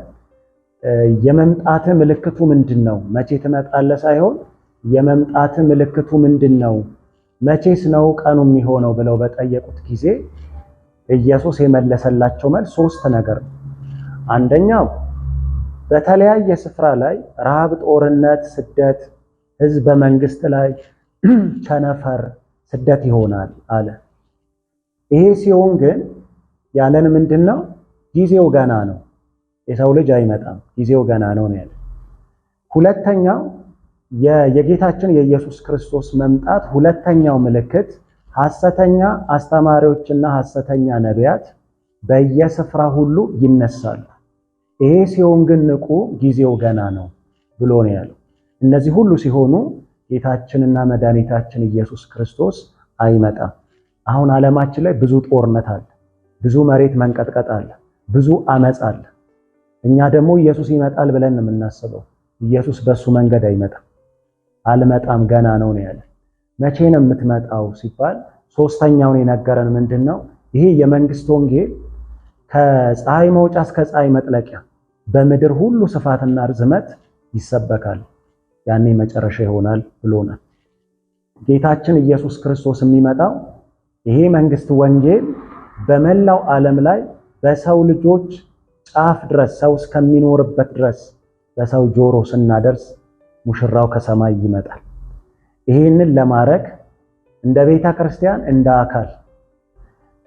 የመምጣት ምልክቱ ምንድነው? መቼ ትመጣለህ ሳይሆን የመምጣት ምልክቱ ምንድነው? መቼስ ነው ቀኑ የሚሆነው ብለው በጠየቁት ጊዜ ኢየሱስ የመለሰላቸው መልስ ሶስት ነገር ነው። አንደኛው በተለያየ ስፍራ ላይ ረሃብ፣ ጦርነት፣ ስደት፣ ህዝብ በመንግስት ላይ ቸነፈር፣ ስደት ይሆናል አለ። ይሄ ሲሆን ግን ያለን ምንድነው? ጊዜው ገና ነው፣ የሰው ልጅ አይመጣም፣ ጊዜው ገና ነው ያለ። ሁለተኛው የጌታችን የኢየሱስ ክርስቶስ መምጣት ሁለተኛው ምልክት ሐሰተኛ አስተማሪዎችና ሐሰተኛ ነቢያት በየስፍራ ሁሉ ይነሳሉ። ይሄ ሲሆን ግን ንቁ፣ ጊዜው ገና ነው ብሎ ነው ያለው። እነዚህ ሁሉ ሲሆኑ ጌታችንና መድኃኒታችን ኢየሱስ ክርስቶስ አይመጣም። አሁን ዓለማችን ላይ ብዙ ጦርነት አለ፣ ብዙ መሬት መንቀጥቀጥ አለ፣ ብዙ አመጽ አለ። እኛ ደግሞ ኢየሱስ ይመጣል ብለን ነው የምናስበው። ኢየሱስ በሱ መንገድ አይመጣም። አልመጣም ገና ነው ያለ። መቼ ነው የምትመጣው ሲባል ሶስተኛውን የነገረን ምንድነው? ይሄ የመንግስት ወንጌል ከፀሐይ መውጫ እስከ ፀሐይ መጥለቂያ በምድር ሁሉ ስፋትና ርዝመት ይሰበካል፣ ያኔ መጨረሻ ይሆናል ብሎናል። ጌታችን ኢየሱስ ክርስቶስ የሚመጣው ይሄ መንግስት ወንጌል በመላው ዓለም ላይ በሰው ልጆች ጫፍ ድረስ ሰው እስከሚኖርበት ድረስ በሰው ጆሮ ስናደርስ ሙሽራው ከሰማይ ይመጣል። ይሄንን ለማድረግ እንደ ቤተ ክርስቲያን እንደ አካል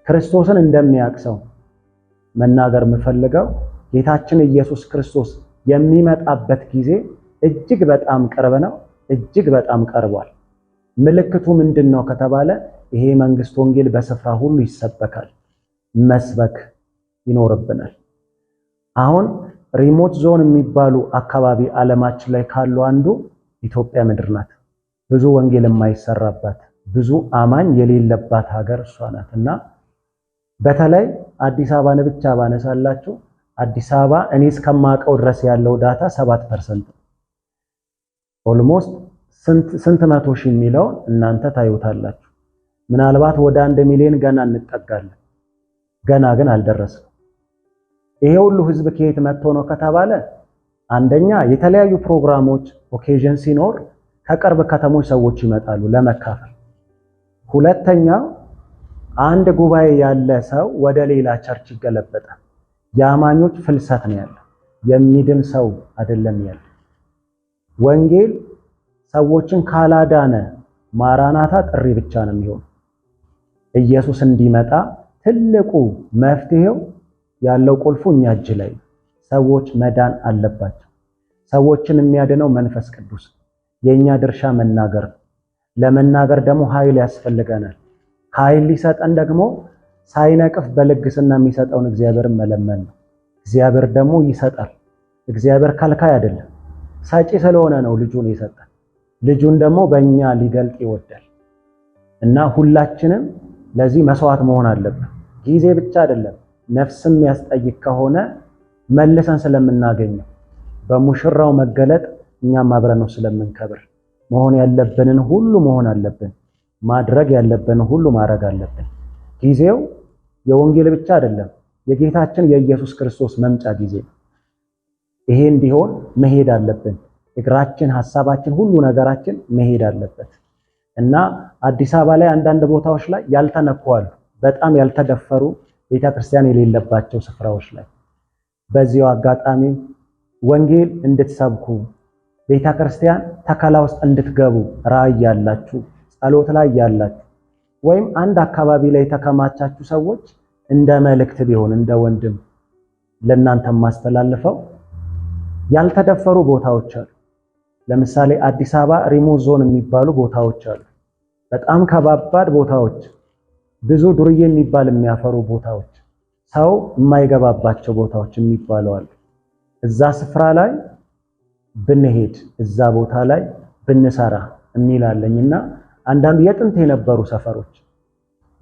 ክርስቶስን እንደሚያቅሰው መናገር የምፈልገው ጌታችን ኢየሱስ ክርስቶስ የሚመጣበት ጊዜ እጅግ በጣም ቅርብ ነው፣ እጅግ በጣም ቀርቧል። ምልክቱ ምንድነው ከተባለ ይሄ መንግስት ወንጌል በስፍራ ሁሉ ይሰበካል። መስበክ ይኖርብናል። አሁን ሪሞት ዞን የሚባሉ አካባቢ ዓለማችን ላይ ካሉ አንዱ ኢትዮጵያ ምድር ናት። ብዙ ወንጌል የማይሰራባት ብዙ አማኝ የሌለባት ሀገር እሷ ናት እና በተለይ አዲስ አበባን ብቻ ባነሳላችሁ አዲስ አበባ እኔ እስከማውቀው ድረስ ያለው ዳታ 7% ኦልሞስት ስንት መቶ ሺህ የሚለውን እናንተ ታዩታላችሁ። ምናልባት ወደ 1 ሚሊዮን ገና እንጠጋለን። ገና ግን አልደረስም። ይሄ ሁሉ ህዝብ ከየት መጥቶ ነው ከተባለ አንደኛ የተለያዩ ፕሮግራሞች ኦኬዥን ሲኖር ከቅርብ ከተሞች ሰዎች ይመጣሉ ለመካፈል። ሁለተኛ አንድ ጉባኤ ያለ ሰው ወደ ሌላ ቸርች ይገለበጣል። የአማኞች ፍልሰት ነው ያለ፣ የሚድን ሰው አይደለም ያለ። ወንጌል ሰዎችን ካላዳነ ማራናታ ጥሪ ብቻ ነው የሚሆነው። ኢየሱስ እንዲመጣ ትልቁ መፍትሄው ያለው ቁልፉ እኛ እጅ ላይ። ሰዎች መዳን አለባቸው። ሰዎችን የሚያድነው መንፈስ ቅዱስ። የኛ ድርሻ መናገር ነው። ለመናገር ደግሞ ኃይል ያስፈልገናል። ኃይል ሊሰጠን ደግሞ ሳይነቅፍ በልግስና የሚሰጠውን እግዚአብሔርን መለመን ነው። እግዚአብሔር ደግሞ ይሰጣል። እግዚአብሔር ከልካይ አይደለም፣ ሰጪ ስለሆነ ነው ልጁን የሰጠን። ልጁን ደግሞ በእኛ ሊገልጥ ይወዳል እና ሁላችንም ለዚህ መስዋዕት መሆን አለብን። ጊዜ ብቻ አይደለም፣ ነፍስም ያስጠይቅ ከሆነ መልሰን ስለምናገኘው በሙሽራው መገለጥ እኛም አብረን ነው ስለምንከብር መሆን ያለብንን ሁሉ መሆን አለብን። ማድረግ ያለብንን ሁሉ ማድረግ አለብን። ጊዜው የወንጌል ብቻ አይደለም፣ የጌታችን የኢየሱስ ክርስቶስ መምጫ ጊዜ ነው። ይሄ እንዲሆን መሄድ አለብን። እግራችን፣ ሐሳባችን፣ ሁሉ ነገራችን መሄድ አለበት እና አዲስ አበባ ላይ አንዳንድ ቦታዎች ላይ ያልተነኩዋሉ፣ በጣም ያልተደፈሩ ቤተክርስቲያን የሌለባቸው ስፍራዎች ላይ በዚሁ አጋጣሚ ወንጌል እንድትሰብኩ ቤተክርስቲያን ተከላ ውስጥ እንድትገቡ ራእይ ያላችሁ፣ ጸሎት ላይ ያላችሁ ወይም አንድ አካባቢ ላይ የተከማቻችሁ ሰዎች እንደ መልእክት ቢሆን እንደ ወንድም ለእናንተ ማስተላልፈው ያልተደፈሩ ቦታዎች አሉ። ለምሳሌ አዲስ አበባ ሪሞት ዞን የሚባሉ ቦታዎች አሉ። በጣም ከባባድ ቦታዎች፣ ብዙ ዱርዬ የሚባል የሚያፈሩ ቦታዎች፣ ሰው የማይገባባቸው ቦታዎች የሚባሉ አሉ። እዛ ስፍራ ላይ ብንሄድ፣ እዛ ቦታ ላይ ብንሰራ የሚላለኝና አንዳንዱ የጥንት የነበሩ ሰፈሮች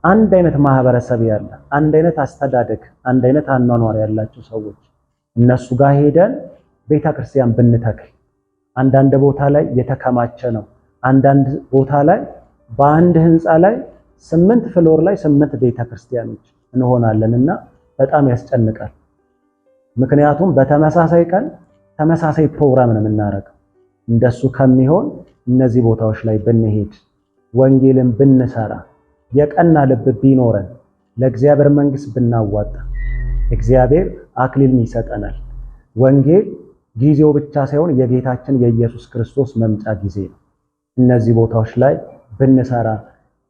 አንድ አይነት ማህበረሰብ ያለ፣ አንድ አይነት አስተዳደግ፣ አንድ አይነት አኗኗር ያላቸው ሰዎች እነሱ ጋር ሄደን ቤተክርስቲያን ብንተክል፣ አንዳንድ ቦታ ላይ የተከማቸ ነው። አንዳንድ ቦታ ላይ በአንድ ህንፃ ላይ 8 ፍሎር ላይ 8 ቤተክርስቲያኖች እንሆናለንና በጣም ያስጨንቃል። ምክንያቱም በተመሳሳይ ቀን ተመሳሳይ ፕሮግራም ነው የምናደርገው። እንደሱ ከሚሆን እነዚህ ቦታዎች ላይ ብንሄድ ወንጌልን ብንሰራ የቀና ልብ ቢኖረን ለእግዚአብሔር መንግስት ብናዋጣ እግዚአብሔር አክሊልን ይሰጠናል። ወንጌል ጊዜው ብቻ ሳይሆን የጌታችን የኢየሱስ ክርስቶስ መምጫ ጊዜ ነው። እነዚህ ቦታዎች ላይ ብንሰራ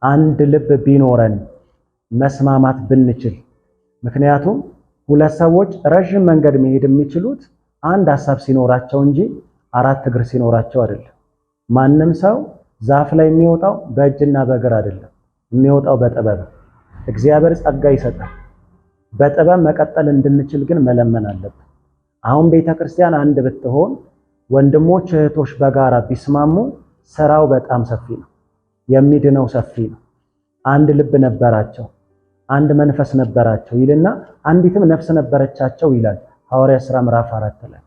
አንድ ልብ ቢኖረን መስማማት ብንችል፣ ምክንያቱም ሁለት ሰዎች ረዥም መንገድ መሄድ የሚችሉት አንድ ሐሳብ ሲኖራቸው እንጂ 4 እግር ሲኖራቸው አይደለም። ማንም ሰው ዛፍ ላይ የሚወጣው በእጅና በእግር አይደለም፣ የሚወጣው በጥበብ። እግዚአብሔር ጸጋ ይሰጣል። በጥበብ መቀጠል እንድንችል ግን መለመን አለብን። አሁን ቤተክርስቲያን አንድ ብትሆን ወንድሞች እህቶች በጋራ ቢስማሙ ስራው በጣም ሰፊ ነው፣ የሚድነው ሰፊ ነው። አንድ ልብ ነበራቸው፣ አንድ መንፈስ ነበራቸው ይልና አንዲትም ነፍስ ነበረቻቸው ይላል ሐዋርያት ሥራ ምዕራፍ 4 ላይ።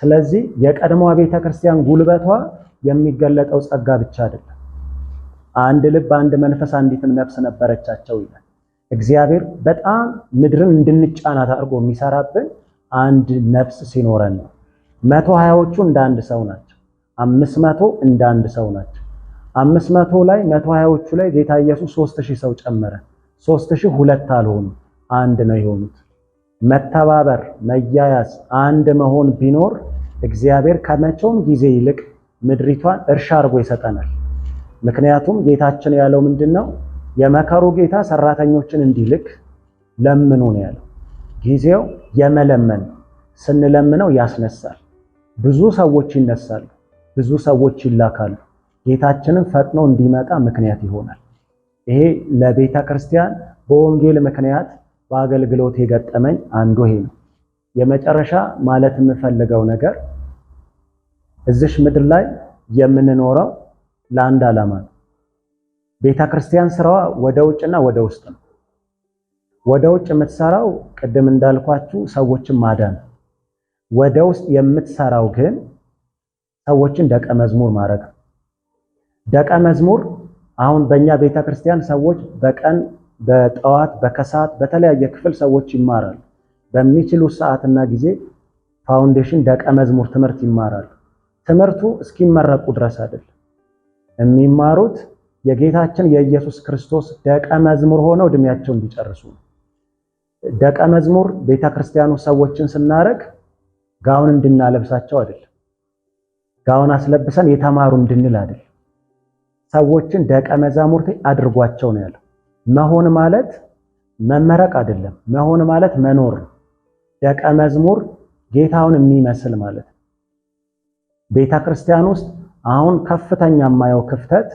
ስለዚህ የቀድሞዋ ቤተክርስቲያን ጉልበቷ የሚገለጠው ጸጋ ብቻ አይደለም። አንድ ልብ፣ አንድ መንፈስ፣ አንዲትም ነፍስ ነበረቻቸው ይላል። እግዚአብሔር በጣም ምድርን እንድንጫናት አድርጎ የሚሰራብን አንድ ነፍስ ሲኖረን ነው። 120ዎቹ እንደ አንድ ሰው ናቸው። 500 እንደ አንድ ሰው ናቸው። 500 ላይ 120ዎቹ ላይ ጌታ ኢየሱስ 3000 ሰው ጨመረ። 3000 ሁለት አልሆኑ፣ አንድ ነው የሆኑት። መተባበር፣ መያያዝ፣ አንድ መሆን ቢኖር እግዚአብሔር ከመቼውም ጊዜ ይልቅ ምድሪቷን እርሻ አድርጎ ይሰጠናል። ምክንያቱም ጌታችን ያለው ምንድነው? የመከሩ ጌታ ሰራተኞችን እንዲልክ ለምኑ ነው ያለው። ጊዜው የመለመን ስንለምነው ያስነሳል። ብዙ ሰዎች ይነሳሉ፣ ብዙ ሰዎች ይላካሉ። ጌታችንን ፈጥኖ እንዲመጣ ምክንያት ይሆናል። ይሄ ለቤተ ክርስቲያን በወንጌል ምክንያት በአገልግሎት የገጠመኝ አንዱ ይሄ ነው። የመጨረሻ ማለት የምፈልገው ነገር እዚሽ ምድር ላይ የምንኖረው ለአንድ ዓላማ ነው። ቤተ ክርስቲያን ስራዋ ወደ ውጭና ወደ ውስጥ ነው። ወደ ውጭ የምትሰራው ቅድም እንዳልኳችሁ ሰዎችን ማዳን፣ ወደ ውስጥ የምትሰራው ግን ሰዎችን ደቀ መዝሙር ማድረግ ነው። ደቀ መዝሙር አሁን በእኛ ቤተ ክርስቲያን ሰዎች በቀን በጠዋት በከሰዓት በተለያየ ክፍል ሰዎች ይማራሉ። በሚችሉት ሰዓትና ጊዜ ፋውንዴሽን ደቀ መዝሙር ትምህርት ይማራሉ። ትምህርቱ እስኪመረቁ ድረስ አይደለም የሚማሩት፣ የጌታችን የኢየሱስ ክርስቶስ ደቀ መዝሙር ሆነው እድሜያቸው እንዲጨርሱ ነው። ደቀ መዝሙር ቤተ ክርስቲያኑ ሰዎችን ስናረግ ጋውን እንድናለብሳቸው አይደለም፣ ጋውን አስለብሰን የተማሩ እንድንል አይደለም። ሰዎችን ደቀ መዛሙርቴ አድርጓቸው ነው ያለው። መሆን ማለት መመረቅ አይደለም፣ መሆን ማለት መኖር ነው። ደቀ መዝሙር ጌታውን የሚመስል ማለት ነው። ቤተ ክርስቲያን ውስጥ አሁን ከፍተኛ የማየው ክፍተት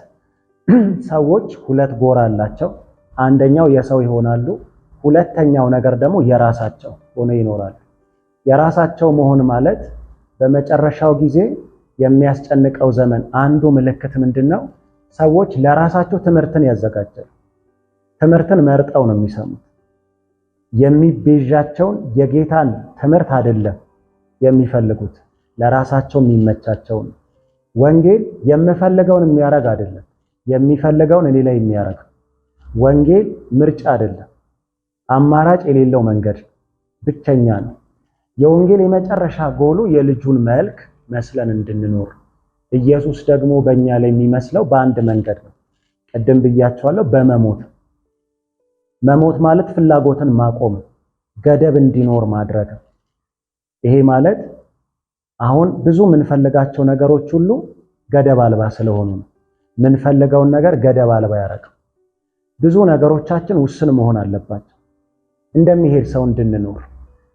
ሰዎች ሁለት ጎራ አላቸው። አንደኛው የሰው ይሆናሉ፣ ሁለተኛው ነገር ደግሞ የራሳቸው ሆነው ይኖራሉ። የራሳቸው መሆን ማለት በመጨረሻው ጊዜ የሚያስጨንቀው ዘመን አንዱ ምልክት ምንድነው? ሰዎች ለራሳቸው ትምህርትን ያዘጋጃሉ። ትምህርትን መርጠው ነው የሚሰሙት። የሚቤዣቸውን የጌታን ትምህርት አይደለም የሚፈልጉት፣ ለራሳቸው የሚመቻቸውን። ወንጌል የምፈልገውን የሚያረግ አይደለም፣ የሚፈልገውን እኔ ላይ የሚያረግ። ወንጌል ምርጫ አይደለም፣ አማራጭ የሌለው መንገድ ብቸኛ ነው። የወንጌል የመጨረሻ ጎሉ የልጁን መልክ መስለን እንድንኖር። ኢየሱስ ደግሞ በእኛ ላይ የሚመስለው በአንድ መንገድ ነው። ቅድም ብያቸዋለሁ፣ በመሞት። መሞት ማለት ፍላጎትን ማቆም፣ ገደብ እንዲኖር ማድረግ። ይሄ ማለት አሁን ብዙ የምንፈልጋቸው ነገሮች ሁሉ ገደብ አልባ ስለሆኑ ነው። የምንፈልገውን ነገር ገደብ አልባ ያደርጋል። ብዙ ነገሮቻችን ውስን መሆን አለባቸው እንደሚሄድ ሰው እንድንኖር።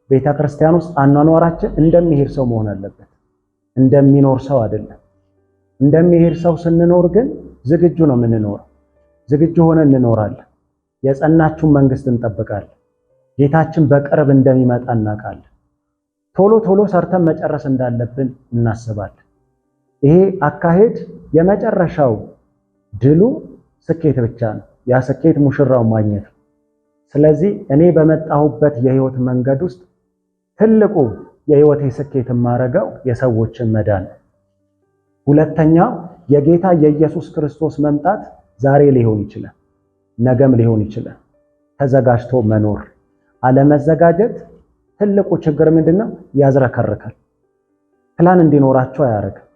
ቤተ ክርስቲያን ውስጥ አኗኗራችን እንደሚሄድ ሰው መሆን አለበት፣ እንደሚኖር ሰው አይደለም። እንደሚሄድ ሰው ስንኖር ግን ዝግጁ ነው የምንኖረው። ዝግጁ ሆነን እንኖራለን። የጸናችውን መንግስት እንጠብቃለን። ጌታችን በቅርብ እንደሚመጣ እናውቃለን። ቶሎ ቶሎ ሰርተን መጨረስ እንዳለብን እናስባለን። ይሄ አካሄድ የመጨረሻው ድሉ ስኬት ብቻ ነው። ያ ስኬት ሙሽራው ማግኘት ነው። ስለዚህ እኔ በመጣሁበት የህይወት መንገድ ውስጥ ትልቁ የህይወቴ ስኬት የማደርገው የሰዎችን መዳን ነው። ሁለተኛው የጌታ የኢየሱስ ክርስቶስ መምጣት ዛሬ ሊሆን ይችላል። ነገም ሊሆን ይችላል። ተዘጋጅቶ መኖር። አለመዘጋጀት ትልቁ ችግር ምንድነው? ያዝረከርካል። ፕላን እንዲኖራቸው አያደርግም።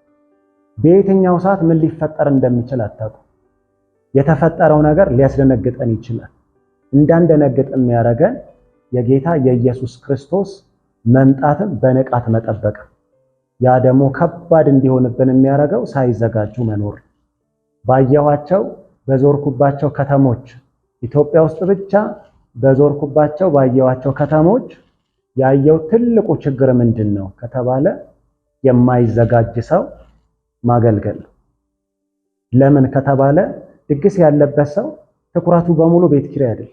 በየትኛው ሰዓት ምን ሊፈጠር እንደሚችል አታውቁም። የተፈጠረው ነገር ሊያስደነግጠን ይችላል። እንዳንደነግጥ የሚያደርገን የጌታ የኢየሱስ ክርስቶስ መምጣትን በንቃት መጠበቅ። ያ ደግሞ ከባድ እንዲሆንብን የሚያደርገው ሳይዘጋጁ መኖር። ባየኋቸው በዞርኩባቸው ከተሞች ኢትዮጵያ ውስጥ ብቻ በዞርኩባቸው ባየኋቸው ከተሞች ያየው ትልቁ ችግር ምንድን ነው ከተባለ የማይዘጋጅ ሰው ማገልገል። ለምን ከተባለ ድግስ ያለበት ሰው ትኩረቱ በሙሉ ቤት ኪራይ አይደል፣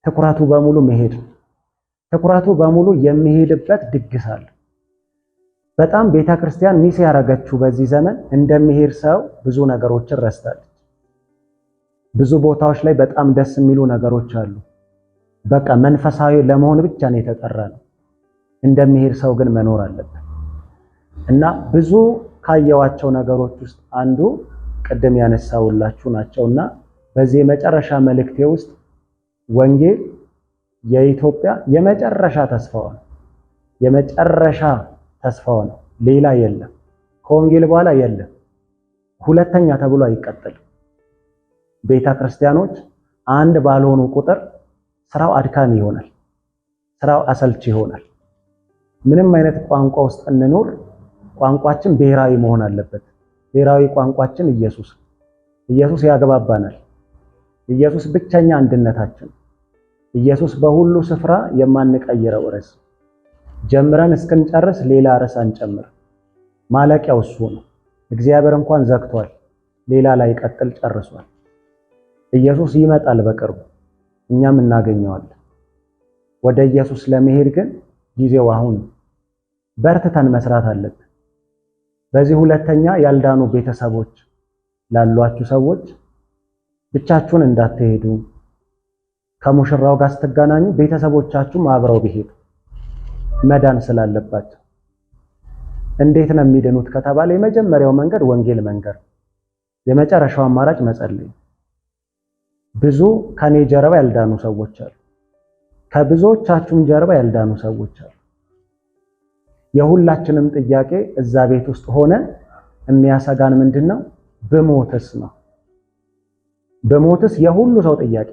ትኩረቱ በሙሉ መሄድ ነው። ትኩረቱ በሙሉ የሚሄድበት ድግስ አለ። በጣም ቤተክርስቲያን ሚስ ያደረገችው በዚህ ዘመን እንደሚሄድ ሰው ብዙ ነገሮችን ረስታለች። ብዙ ቦታዎች ላይ በጣም ደስ የሚሉ ነገሮች አሉ። በቃ መንፈሳዊ ለመሆን ብቻ ነው የተጠራ ነው። እንደሚሄድ ሰው ግን መኖር አለበት። እና ብዙ ካየዋቸው ነገሮች ውስጥ አንዱ ቅድም ያነሳውላችሁ ናቸውና በዚህ የመጨረሻ መልእክቴ ውስጥ ወንጌል የኢትዮጵያ የመጨረሻ ተስፋው ነው። የመጨረሻ ተስፋው ነው። ሌላ የለም። ከወንጌል በኋላ የለም። ሁለተኛ ተብሎ አይቀጥልም። ቤተ ክርስቲያኖች አንድ ባልሆኑ ቁጥር ስራው አድካሚ ይሆናል። ስራው አሰልቺ ይሆናል። ምንም አይነት ቋንቋ ውስጥ እንኖር፣ ቋንቋችን ብሔራዊ መሆን አለበት። ብሔራዊ ቋንቋችን ኢየሱስ። ኢየሱስ ያግባባናል። ኢየሱስ ብቸኛ አንድነታችን። ኢየሱስ በሁሉ ስፍራ የማንቀይረው ርዕስ። ጀምረን እስክንጨርስ ሌላ ርዕስ አንጨምር። ማለቂያው እሱ ነው። እግዚአብሔር እንኳን ዘግቷል፣ ሌላ ላይ ቀጥል ጨርሷል። ኢየሱስ ይመጣል በቅርቡ፣ እኛም እናገኘዋለን። ወደ ኢየሱስ ለመሄድ ግን ጊዜው አሁን ነው። በርትተን መስራት አለብን። በዚህ ሁለተኛ ያልዳኑ ቤተሰቦች ላሏችሁ ሰዎች ብቻችሁን እንዳትሄዱ። ከሙሽራው ጋር ስትገናኙ ቤተሰቦቻችሁም አብረው ቢሄዱ መዳን ስላለባቸው። እንዴት ነው የሚድኑት ከተባለ የመጀመሪያው መንገድ ወንጌል መንገር፣ የመጨረሻው አማራጭ መጸለይ። ብዙ ከኔ ጀርባ ያልዳኑ ሰዎች አሉ። ከብዙዎቻችሁም ጀርባ ያልዳኑ ሰዎች አሉ። የሁላችንም ጥያቄ እዛ ቤት ውስጥ ሆነ የሚያሰጋን ምንድነው? ብሞትስ ነው። ብሞትስ የሁሉ ሰው ጥያቄ።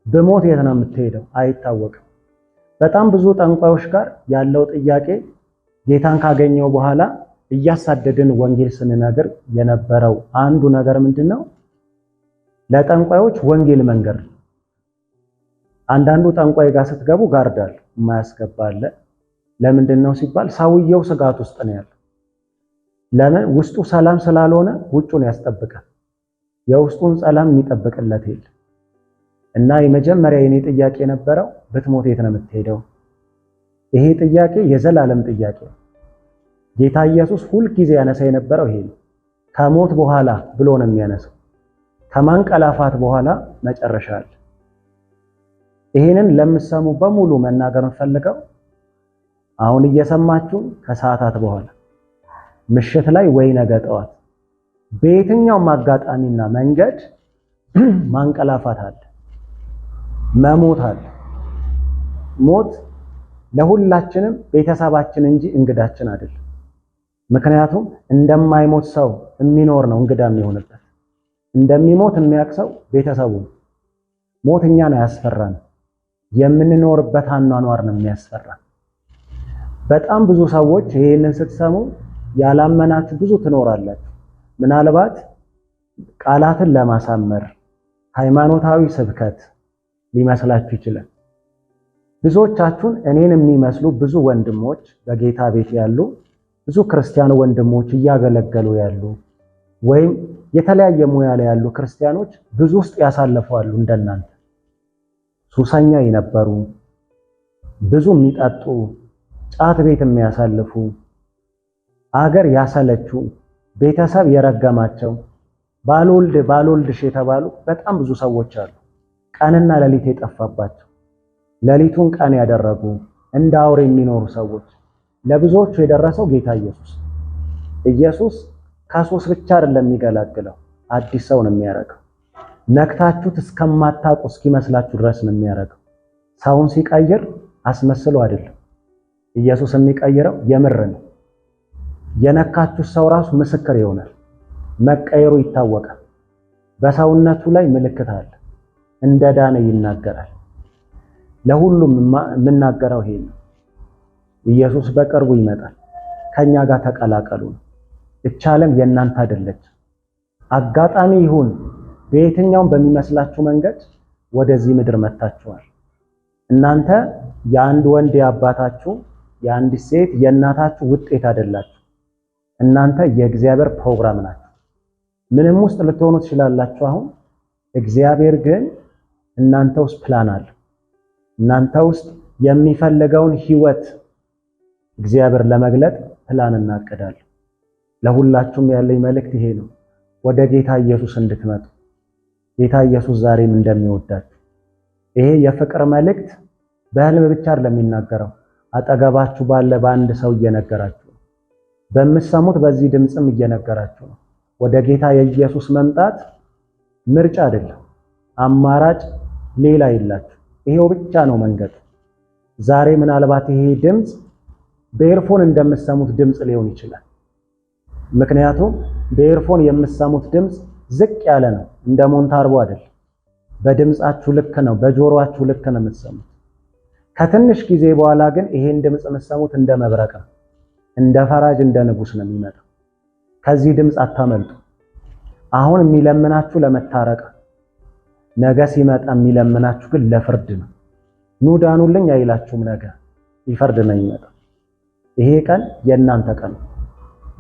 ብሞት የት ነው የምትሄደው? አይታወቅም። በጣም ብዙ ጠንቋዮች ጋር ያለው ጥያቄ ጌታን ካገኘው በኋላ እያሳደድን ወንጌል ስንነግር የነበረው አንዱ ነገር ምንድነው? ለጠንቋዮች ወንጌል መንገር። አንዳንዱ ጠንቋይ ጋር ስትገቡ ጋርዳል የማያስገባ አለ። ለምንድን ነው ሲባል ሰውየው ስጋት ውስጥ ነው ያለው። ለምን? ውስጡ ሰላም ስላልሆነ ውጩን ያስጠብቃል። የውስጡን ሰላም የሚጠብቅለት የለም። እና የመጀመሪያ የኔ ጥያቄ የነበረው ብትሞት የት ነው የምትሄደው? ይሄ ጥያቄ የዘላለም ጥያቄ ነው። ጌታ ኢየሱስ ሁልጊዜ ያነሳ የነበረው ይሄ ነው። ከሞት በኋላ ብሎ ነው የሚያነሳው። ከማንቀላፋት በኋላ መጨረሻ አለ። ይሄንን ለምትሰሙ በሙሉ መናገር እንፈልገው። አሁን እየሰማችሁ ከሰዓታት በኋላ ምሽት ላይ ወይ ነገ ጠዋት በየትኛውም አጋጣሚና መንገድ ማንቀላፋት አለ፣ መሞት አለ። ሞት ለሁላችንም ቤተሰባችን እንጂ እንግዳችን አይደለም። ምክንያቱም እንደማይሞት ሰው የሚኖር ነው እንግዳ የሚሆንበት። እንደሚሞት የሚያውቅ ሰው ቤተሰቡ ነው። ሞት እኛን አያስፈራን፣ የምንኖርበት አኗኗር ነው የሚያስፈራን። በጣም ብዙ ሰዎች ይሄንን ስትሰሙ ያላመናችሁ ብዙ ትኖራላችሁ። ምናልባት ቃላትን ለማሳመር ሃይማኖታዊ ስብከት ሊመስላችሁ ይችላል። ብዙዎቻችሁን እኔን የሚመስሉ ብዙ ወንድሞች በጌታ ቤት ያሉ ብዙ ክርስቲያን ወንድሞች እያገለገሉ ያሉ ወይም የተለያየ ሙያ ላይ ያሉ ክርስቲያኖች ብዙ ውስጥ ያሳልፋሉ። እንደናንተ ሱሰኛ የነበሩ ብዙ የሚጠጡ ጫት ቤት የሚያሳልፉ አገር ያሰለቹ ቤተሰብ የረገማቸው ባልወልድሽ የተባሉ በጣም ብዙ ሰዎች አሉ። ቀንና ሌሊት የጠፋባቸው ሌሊቱን ቀን ያደረጉ እንደ አውሬ የሚኖሩ ሰዎች ለብዙዎቹ የደረሰው ጌታ ኢየሱስ ከሱስ ብቻ አይደለም የሚገላግለው፣ አዲስ ሰው ነው የሚያደርገው። ነክታችሁት እስከማታውቁ እስኪመስላችሁ ድረስ ነው የሚያደርገው። ሰውን ሲቀይር አስመስሎ አይደለም። ኢየሱስ የሚቀይረው የምር ነው። የነካችሁ ሰው ራሱ ምስክር ይሆናል። መቀየሩ ይታወቃል። በሰውነቱ ላይ ምልክት አለ። እንደዳነ ይናገራል። ለሁሉም የምናገረው ይሄ ነው። ኢየሱስ በቅርቡ ይመጣል። ከኛ ጋር ተቀላቀሉ። እቻ ዓለም የእናንተ አይደለች። አጋጣሚ ይሁን በየትኛውም በሚመስላችሁ መንገድ ወደዚህ ምድር መጥታችኋል። እናንተ የአንድ ወንድ የአባታችሁ የአንድ ሴት የእናታችሁ ውጤት አይደላችሁ። እናንተ የእግዚአብሔር ፕሮግራም ናችሁ። ምንም ውስጥ ልትሆኑ ትችላላችሁ። አሁን እግዚአብሔር ግን እናንተ ውስጥ ፕላን አለ። እናንተ ውስጥ የሚፈልገውን ህይወት እግዚአብሔር ለመግለጥ ፕላን እናቅዳለን። ለሁላችሁም ያለኝ መልእክት ይሄ ነው። ወደ ጌታ ኢየሱስ እንድትመጡ ጌታ ኢየሱስ ዛሬም እንደሚወዳችሁ። ይሄ የፍቅር መልእክት በህልም ብቻ አይደለም የሚናገረው፣ አጠገባችሁ ባለ በአንድ ሰው እየነገራችሁ ነው። በምትሰሙት በዚህ ድምጽም እየነገራችሁ ነው። ወደ ጌታ የኢየሱስ መምጣት ምርጫ አይደለም፣ አማራጭ ሌላ የላችሁ። ይሄው ብቻ ነው መንገድ። ዛሬ ምናልባት ይሄ ድምጽ በኤርፎን እንደምትሰሙት ድምጽ ሊሆን ይችላል። ምክንያቱም በኤርፎን የምትሰሙት ድምጽ ዝቅ ያለ ነው፣ እንደ ሞንታርቦ አይደለም። በድምጻችሁ ልክ ነው፣ በጆሮአችሁ ልክ ነው የምትሰሙት። ከትንሽ ጊዜ በኋላ ግን ይሄን ድምጽ የምትሰሙት እንደ መብረቅ ነው፣ እንደ ፈራጅ እንደ ንጉስ ነው የሚመጣው። ከዚህ ድምጽ አታመልጡ። አሁን የሚለምናችሁ ለመታረቅ፣ ነገ ሲመጣ የሚለምናችሁ ግን ለፍርድ ነው። ኑ ዳኑልኝ አይላችሁም። ነገ ይፈርድ ነው የሚመጣው። ይሄ ቀን የእናንተ ቀን ነው።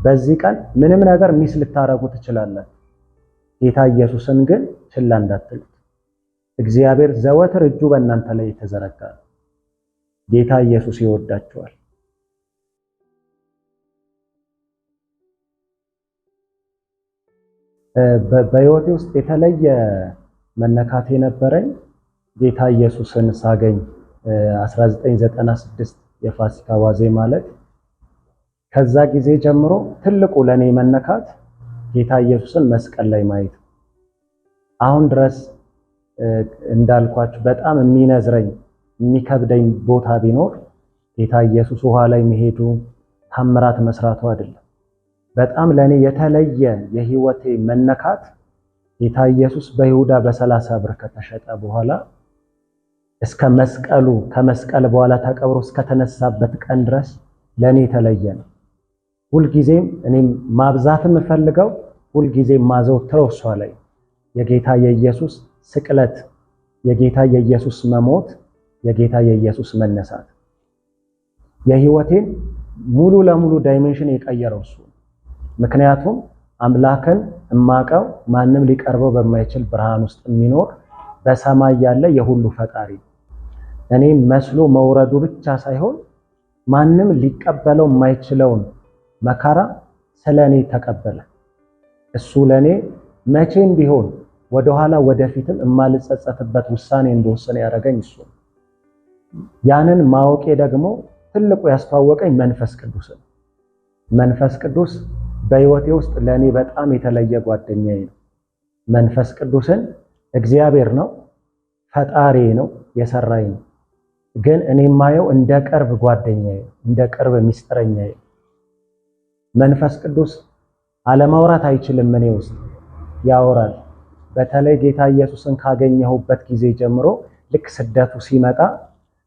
በዚህ ቀን ምንም ነገር ሚስ ልታረጉ ትችላላችሁ። ጌታ ኢየሱስን ግን ችላ እንዳትሉት። እግዚአብሔር ዘወትር እጁ በእናንተ ላይ የተዘረጋ ነው። ጌታ ኢየሱስ ይወዳችኋል። በሕይወቴ ውስጥ የተለየ መነካት የነበረኝ ጌታ ኢየሱስን ሳገኝ 1996 የፋሲካ ዋዜማ ማለት ከዛ ጊዜ ጀምሮ ትልቁ ለኔ መነካት ጌታ ኢየሱስን መስቀል ላይ ማየት። አሁን ድረስ እንዳልኳችሁ በጣም የሚነዝረኝ የሚከብደኝ ቦታ ቢኖር ጌታ ኢየሱስ ውሃ ላይ መሄዱ ታምራት መስራቱ አይደለም። በጣም ለኔ የተለየ የህይወቴ መነካት ጌታ ኢየሱስ በይሁዳ በ30 ብር ከተሸጠ በኋላ እስከ መስቀሉ ከመስቀል በኋላ ተቀብሮ እስከተነሳበት ቀን ድረስ ለኔ የተለየ ነው። ሁልጊዜም እኔም ማብዛትም ፈልገው ሁልጊዜም ማዘውትረው እሷ ላይ የጌታ የኢየሱስ ስቅለት፣ የጌታ የኢየሱስ መሞት፣ የጌታ የኢየሱስ መነሳት የህይወቴን ሙሉ ለሙሉ ዳይሜንሽን የቀየረው እሱ። ምክንያቱም አምላክን እማቀው ማንም ሊቀርበው በማይችል ብርሃን ውስጥ የሚኖር በሰማይ ያለ የሁሉ ፈጣሪ እኔ መስሎ መውረዱ ብቻ ሳይሆን ማንም ሊቀበለው የማይችለውን መከራ ስለኔ ተቀበለ። እሱ ለኔ መቼም ቢሆን ወደኋላ ወደፊትም የማልጸጸትበት ውሳኔ እንደወሰነ ያደረገኝ እሱ። ያንን ማወቄ ደግሞ ትልቁ ያስተዋወቀኝ መንፈስ ቅዱስ ነው። መንፈስ ቅዱስ በህይወቴ ውስጥ ለኔ በጣም የተለየ ጓደኛዬ ነው። መንፈስ ቅዱስን እግዚአብሔር ነው፣ ፈጣሪ ነው፣ የሰራኝ ነው። ግን እኔ ማየው እንደ ቅርብ ጓደኛዬ፣ እንደ ቅርብ ሚስጥረኛዬ። መንፈስ ቅዱስ አለማውራት አይችልም፣ እኔ ውስጥ ያወራል። በተለይ ጌታ ኢየሱስን ካገኘሁበት ጊዜ ጀምሮ ልክ ስደቱ ሲመጣ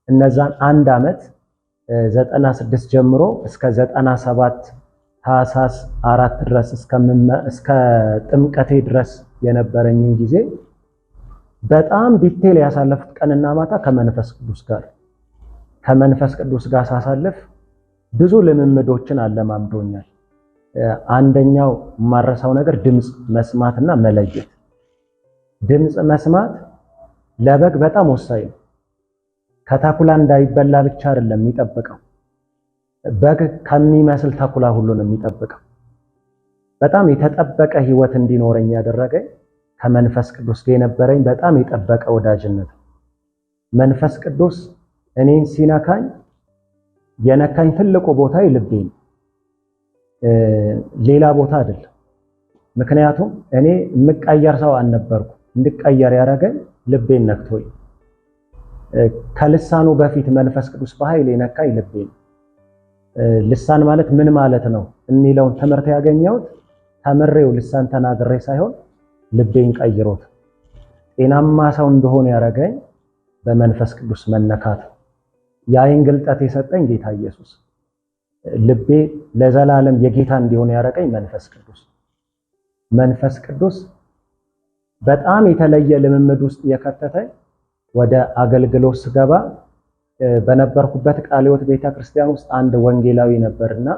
እነዛን 1 ዓመት 96 ጀምሮ እስከ 97 ታኅሳስ 4 ድረስ እስከ ጥምቀቴ ድረስ የነበረኝን ጊዜ በጣም ዲቴል ያሳለፉት ቀንና ማታ ከመንፈስ ቅዱስ ጋር ሳሳልፍ ብዙ ልምምዶችን አለማምዶኛል። አንደኛው የማረሳው ነገር ድምጽ መስማትና መለየት። ድምጽ መስማት ለበግ በጣም ወሳኝ ነው። ከተኩላ እንዳይበላ ብቻ አይደለም የሚጠብቀው፣ በግ ከሚመስል ተኩላ ሁሉ ነው የሚጠብቀው። በጣም የተጠበቀ ህይወት እንዲኖረኝ ያደረገኝ ከመንፈስ ቅዱስ ጋር የነበረኝ በጣም የጠበቀ ወዳጅነት። መንፈስ ቅዱስ እኔን ሲነካኝ የነካኝ ትልቁ ቦታ ልቤ ነው፣ ሌላ ቦታ አይደለም። ምክንያቱም እኔ የምቀየር ሰው አልነበርኩ። እንድቀየር ያደረገኝ ልቤን ነክቶኝ ከልሳኑ በፊት መንፈስ ቅዱስ በኃይል የነካኝ ልቤን። ልሳን ማለት ምን ማለት ነው የሚለውን ትምህርት ያገኘሁት ተምሬው ልሳን ተናግሬ ሳይሆን ልቤን ቀይሮት ጤናማ ሰው እንደሆነ ያደረገኝ በመንፈስ ቅዱስ መነካት። የአይን ግልጠት የሰጠኝ ጌታ ኢየሱስ፣ ልቤ ለዘላለም የጌታ እንዲሆን ያደረገኝ መንፈስ ቅዱስ በጣም የተለየ ልምምድ ውስጥ የከተተኝ ወደ አገልግሎት ስገባ በነበርኩበት ቃለ ሕይወት ቤተክርስቲያን ውስጥ አንድ ወንጌላዊ ነበርና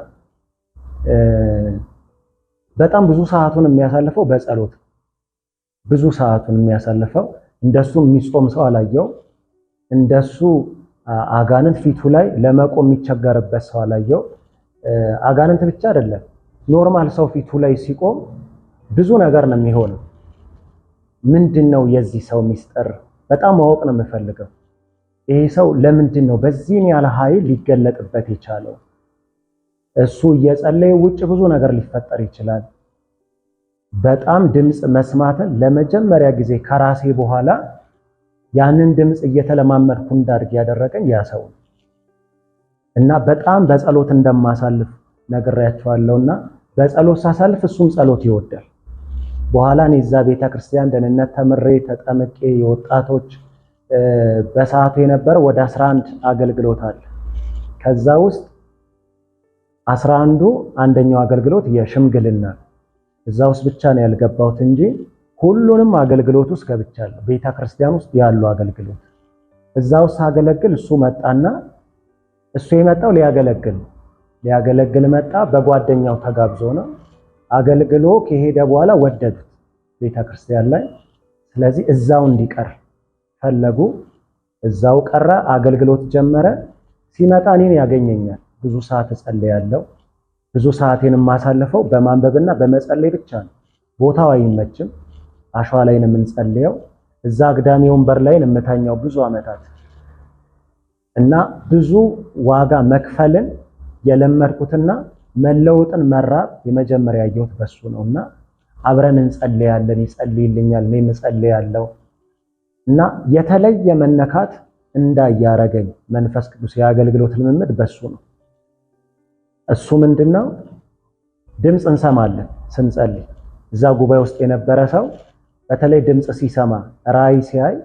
በጣም ብዙ ሰዓቱን የሚያሳልፈው በጸሎት ብዙ ሰዓቱን የሚያሳልፈው እንደሱ የሚጾም ሰው አላየው። እንደሱ አጋንንት ፊቱ ላይ ለመቆም የሚቸገርበት ሰው አላየው። አጋንንት ብቻ አይደለም ኖርማል ሰው ፊቱ ላይ ሲቆም ብዙ ነገር ነው የሚሆነው። ምንድነው የዚህ ሰው ሚስጥር? በጣም ማወቅ ነው የምፈልገው። ይሄ ሰው ለምንድን ነው በዚህን ያለ ኃይል ሊገለጥበት የቻለው? እሱ እየጸለየ ውጭ ብዙ ነገር ሊፈጠር ይችላል። በጣም ድምጽ መስማትን ለመጀመሪያ ጊዜ ከራሴ በኋላ ያንን ድምጽ እየተለማመድኩ እንዳድርግ ያደረገኝ ያ ሰው እና በጣም በጸሎት እንደማሳልፍ ነግሬያቸዋለሁና በጸሎት ሳሳልፍ እሱም ጸሎት ይወዳል። በኋላ እኔ እዛ ቤተክርስቲያን ደህንነት ተምሬ ተጠምቄ የወጣቶች በሰዓቱ የነበረ ወደ 11 አገልግሎት አለ። ከዛ ውስጥ 11ዱ አንደኛው አገልግሎት የሽምግልና እዛ ውስጥ ብቻ ነው ያልገባሁት እንጂ ሁሉንም አገልግሎት ውስጥ ገብቻለሁ። ቤተክርስቲያን ውስጥ ያሉ አገልግሎት እዛ ውስጥ አገለግል እሱ መጣና እሱ የመጣው ሊያገለግል መጣ። በጓደኛው ተጋብዞ ነው አገልግሎ ከሄደ በኋላ ወደዱት ቤተክርስቲያን ላይ። ስለዚህ እዛው እንዲቀር ፈለጉ። እዛው ቀረ፣ አገልግሎት ጀመረ። ሲመጣ እኔን ያገኘኛል። ብዙ ሰዓት እጸልያለሁ። ብዙ ሰዓቴን የማሳልፈው በማንበብና በመጸለይ ብቻ ነው። ቦታው አይመችም። አሸዋ ላይ ነው የምንጸልየው። እዛ አግዳሚ ወንበር ላይ ነው የምተኛው ብዙ ዓመታት እና ብዙ ዋጋ መክፈልን የለመድኩትና መለውጥን መራብ የመጀመሪያ ያየሁት በሱ ነውና አብረን እንጸልያለን፣ ይጸልይልኛል፣ እኔም እጸልያለሁ እና የተለየ መነካት እንዳያረገኝ መንፈስ ቅዱስ የአገልግሎት ልምምድ በሱ ነው። እሱ ምንድነው? ድምጽ እንሰማለን ስንጸልይ። እዛ ጉባኤ ውስጥ የነበረ ሰው በተለይ ድምጽ ሲሰማ ራእይ ሲያይ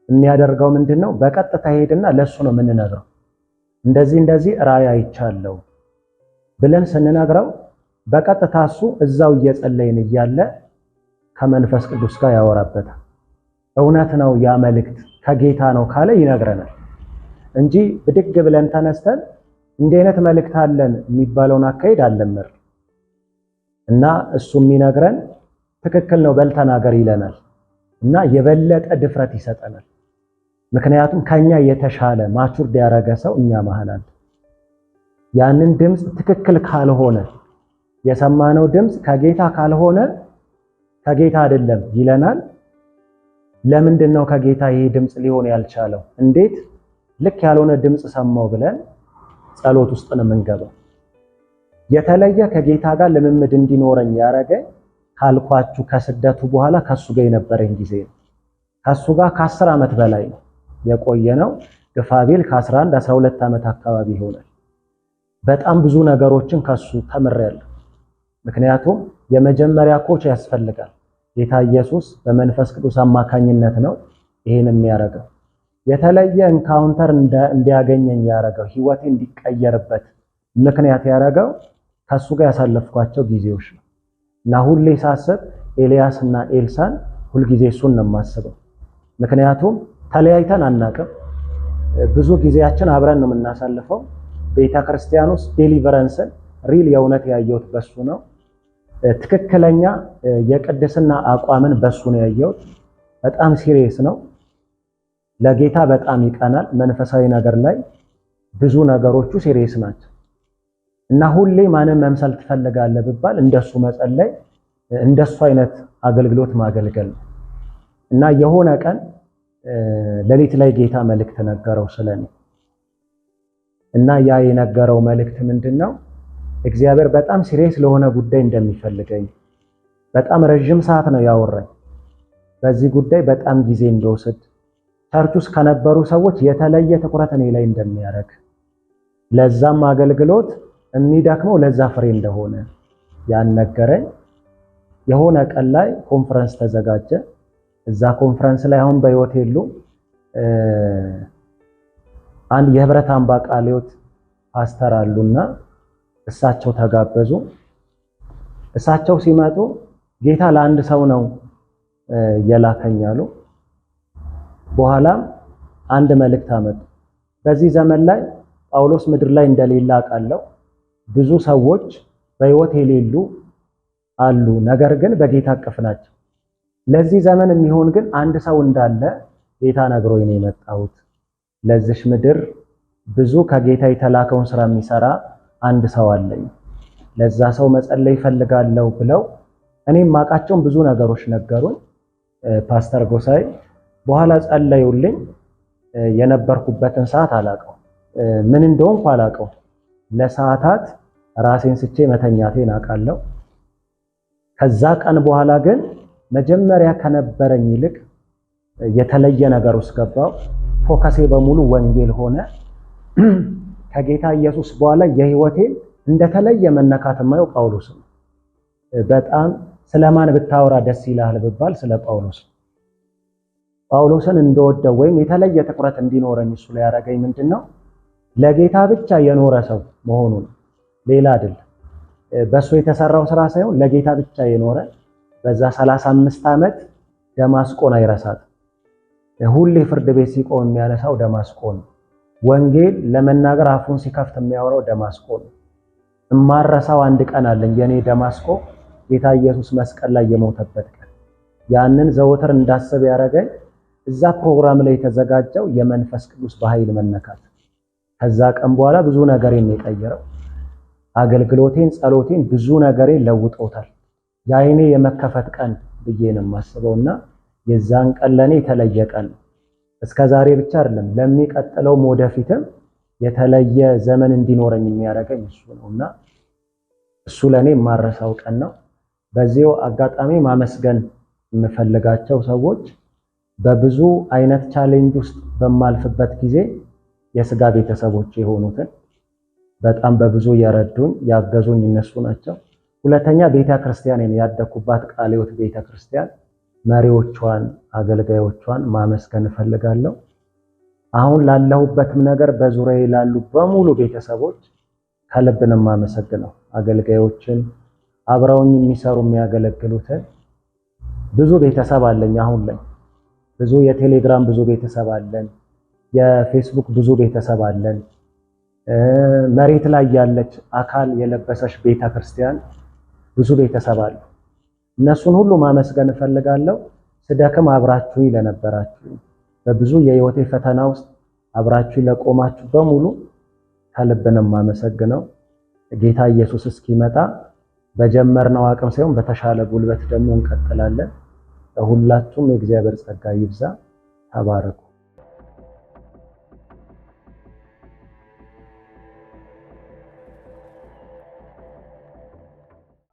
የሚያደርገው ምንድነው? በቀጥታ ሄድና ለሱ ነው የምንነግረው። እንደዚህ ራእይ አይቻለሁ ብለን ስንነግረው በቀጥታ እሱ እዛው እየጸለይን እያለ ከመንፈስ ቅዱስ ጋር ያወራበታል። እውነት ነው ያ መልእክት ከጌታ ነው ካለ ይነግረናል እንጂ ብድግ ብለን ተነስተን እንዲህ አይነት መልእክት አለን የሚባለውን አካሄድ አልለመድንም። እና እሱ የሚነግረን ትክክል ነው በል ተናገር ይለናል እና የበለጠ ድፍረት ይሰጠናል። ምክንያቱም ከኛ የተሻለ ማቹርድ ያደረገ ሰው እኛ መሃል አለ። ያንን ድምጽ ትክክል ካልሆነ የሰማነው ድምጽ ከጌታ ካልሆነ ከጌታ አይደለም ይለናል። ለምንድን ነው ከጌታ ይሄ ድምጽ ሊሆን ያልቻለው? እንዴት ልክ ያልሆነ ድምጽ ሰማው ብለን ጸሎት ውስጥ ነው የምንገባው። የተለየ ከጌታ ጋር ልምምድ እንዲኖረኝ ያረገ ካልኳችሁ ከስደቱ በኋላ ከሱ ጋር የነበረኝ ጊዜ ነው። ከሱ ጋር ከ10 ዓመት በላይ ነው የቆየ ነው። ግፋቤል ከ11 12 ዓመት አካባቢ ይሆናል። በጣም ብዙ ነገሮችን ከሱ ተምሬያለሁ። ምክንያቱም የመጀመሪያ ኮች ያስፈልጋል። ጌታ ኢየሱስ በመንፈስ ቅዱስ አማካኝነት ነው ይሄን የሚያረጋው። የተለየ ኢንካውንተር እንዲያገኘኝ ያረጋው፣ ህይወቴ እንዲቀየርበት ምክንያት ያረጋው ከሱ ጋር ያሳለፍኳቸው ጊዜዎች ነው። እና ሁሌ ሳስብ ኤልያስ እና ኤልሳን ሁልጊዜ እሱን ነው የማስበው። ምክንያቱም ተለያይተን አናውቅም። ብዙ ጊዜያችን አብረን ነው የምናሳልፈው። ቤተክርስቲያን ውስጥ ዴሊቨረንስን ሪል የእውነት ያየሁት በሱ ነው። ትክክለኛ የቅድስና አቋምን በሱ ነው ያየሁት። በጣም ሲሪየስ ነው። ለጌታ በጣም ይቀናል። መንፈሳዊ ነገር ላይ ብዙ ነገሮቹ ሲሪየስ ናቸው። እና ሁሌ ማንን መምሰል ትፈልጋለህ ብባል እንደሱ መጸለይ፣ እንደሱ አይነት አገልግሎት ማገልገል ነው። እና የሆነ ቀን ሌሊት ላይ ጌታ መልእክት ነገረው ስለኔ። እና ያ የነገረው መልእክት ምንድነው? እግዚአብሔር በጣም ሲሪየስ ለሆነ ጉዳይ እንደሚፈልገኝ። በጣም ረጅም ሰዓት ነው ያወራኝ። በዚህ ጉዳይ በጣም ጊዜ እንደወስድ ቸርች ውስጥ ከነበሩ ሰዎች የተለየ ትኩረት እኔ ላይ እንደሚያደርግ ለዛም አገልግሎት የሚደክመው ለዛ ፍሬ እንደሆነ ያን ነገረኝ። የሆነ ቀን ላይ ኮንፈረንስ ተዘጋጀ። እዛ ኮንፈረንስ ላይ አሁን በህይወት የሉ አንድ የህብረት አምባ ቃለ ሕይወት ፓስተር አሉና እሳቸው ተጋበዙ። እሳቸው ሲመጡ ጌታ ለአንድ ሰው ነው የላከኝ አሉ። በኋላም አንድ መልእክት አመጡ። በዚህ ዘመን ላይ ጳውሎስ ምድር ላይ እንደሌለ አውቃለሁ። ብዙ ሰዎች በህይወት የሌሉ አሉ፣ ነገር ግን በጌታ እቅፍ ናቸው። ለዚህ ዘመን የሚሆን ግን አንድ ሰው እንዳለ ጌታ ነግሮኝ ነው የመጣሁት። ለዚሽ ምድር ብዙ ከጌታ የተላከውን ስራ የሚሰራ አንድ ሰው አለኝ፣ ለዛ ሰው መጸለይ ይፈልጋለሁ ብለው እኔም ማቃቸውን ብዙ ነገሮች ነገሩኝ። ፓስተር ጎሳይ በኋላ ጸለዩልኝ። የነበርኩበትን ሰዓት አላቀው፣ ምን እንደሆንኩ አላቀው። ለሰዓታት ራሴን ስቼ መተኛቴን አውቃለሁ። ከዛ ቀን በኋላ ግን መጀመሪያ ከነበረኝ ይልቅ የተለየ ነገር ውስጥ ገባው። ፎከሴ በሙሉ ወንጌል ሆነ። ከጌታ ኢየሱስ በኋላ የህይወቴ እንደተለየ መነካት የማየው ጳውሎስ ነው። በጣም ስለማን ብታወራ ደስ ይላል ብባል ስለ ጳውሎስ። ጳውሎስን እንደወደው ወይም የተለየ ትኩረት እንዲኖረኝ እሱ ላይ ያደረገኝ ምንድነው? ለጌታ ብቻ የኖረ ሰው መሆኑ ነው፣ ሌላ አይደለም። በሱ የተሰራው ስራ ሳይሆን ለጌታ ብቻ የኖረ በዛ 35 ዓመት ደማስቆን አይረሳት። ሁሌ ፍርድ ቤት ሲቆም የሚያነሳው ደማስቆ ነው። ወንጌል ለመናገር አፉን ሲከፍት የሚያወራው ደማስቆ ነው። እማረሳው አንድ ቀን አለኝ የኔ ደማስቆ፣ ጌታ ኢየሱስ መስቀል ላይ የሞተበት ቀን። ያንን ዘወትር እንዳስብ ያደረገኝ እዛ ፕሮግራም ላይ የተዘጋጀው የመንፈስ ቅዱስ በኃይል መነካት። ከዛ ቀን በኋላ ብዙ ነገሬን የቀየረው አገልግሎቴን፣ ጸሎቴን፣ ብዙ ነገሬን ለውጦታል። የአይኔ የመከፈት ቀን ብዬ ነው የማስበውና የዛን ቀን ለኔ የተለየ ቀን ነው። እስከ ዛሬ ብቻ አይደለም ለሚቀጥለው ወደፊትም የተለየ ዘመን እንዲኖረኝ የሚያደርገኝ እሱ ነውና እሱ ለኔ የማረሳው ቀን ነው። በዚሁ አጋጣሚ ማመስገን የምፈልጋቸው ሰዎች በብዙ አይነት ቻሌንጅ ውስጥ በማልፍበት ጊዜ የስጋ ቤተሰቦች የሆኑትን በጣም በብዙ የረዱኝ ያገዙኝ እነሱ ናቸው። ሁለተኛ ቤተክርስቲያኔን ያደኩባት ቃለ ሕይወት ቤተክርስቲያን መሪዎቿን፣ አገልጋዮቿን ማመስገን እፈልጋለሁ። አሁን ላለሁበትም ነገር በዙሪያዬ ላሉ በሙሉ ቤተሰቦች ከልብ ነው የማመሰግነው። አገልጋዮችን፣ አብረውኝ የሚሰሩ የሚያገለግሉትን ብዙ ቤተሰብ አለኝ። አሁን ላይ ብዙ የቴሌግራም ብዙ ቤተሰብ አለን፣ የፌስቡክ ብዙ ቤተሰብ አለን። መሬት ላይ ያለች አካል የለበሰች ቤተክርስቲያን ብዙ ቤተሰብ አለ። እነሱን ሁሉ ማመስገን እፈልጋለሁ። ስደክም አብራችሁኝ ለነበራችሁ፣ በብዙ የህይወቴ ፈተና ውስጥ አብራችሁኝ ለቆማችሁ በሙሉ ከልብ ነው የማመሰግነው። ጌታ ኢየሱስ እስኪመጣ በጀመርነው አቅም ሳይሆን በተሻለ ጉልበት ደግሞ እንቀጥላለን። ለሁላችሁም የእግዚአብሔር ጸጋ ይብዛ። ተባረኩ።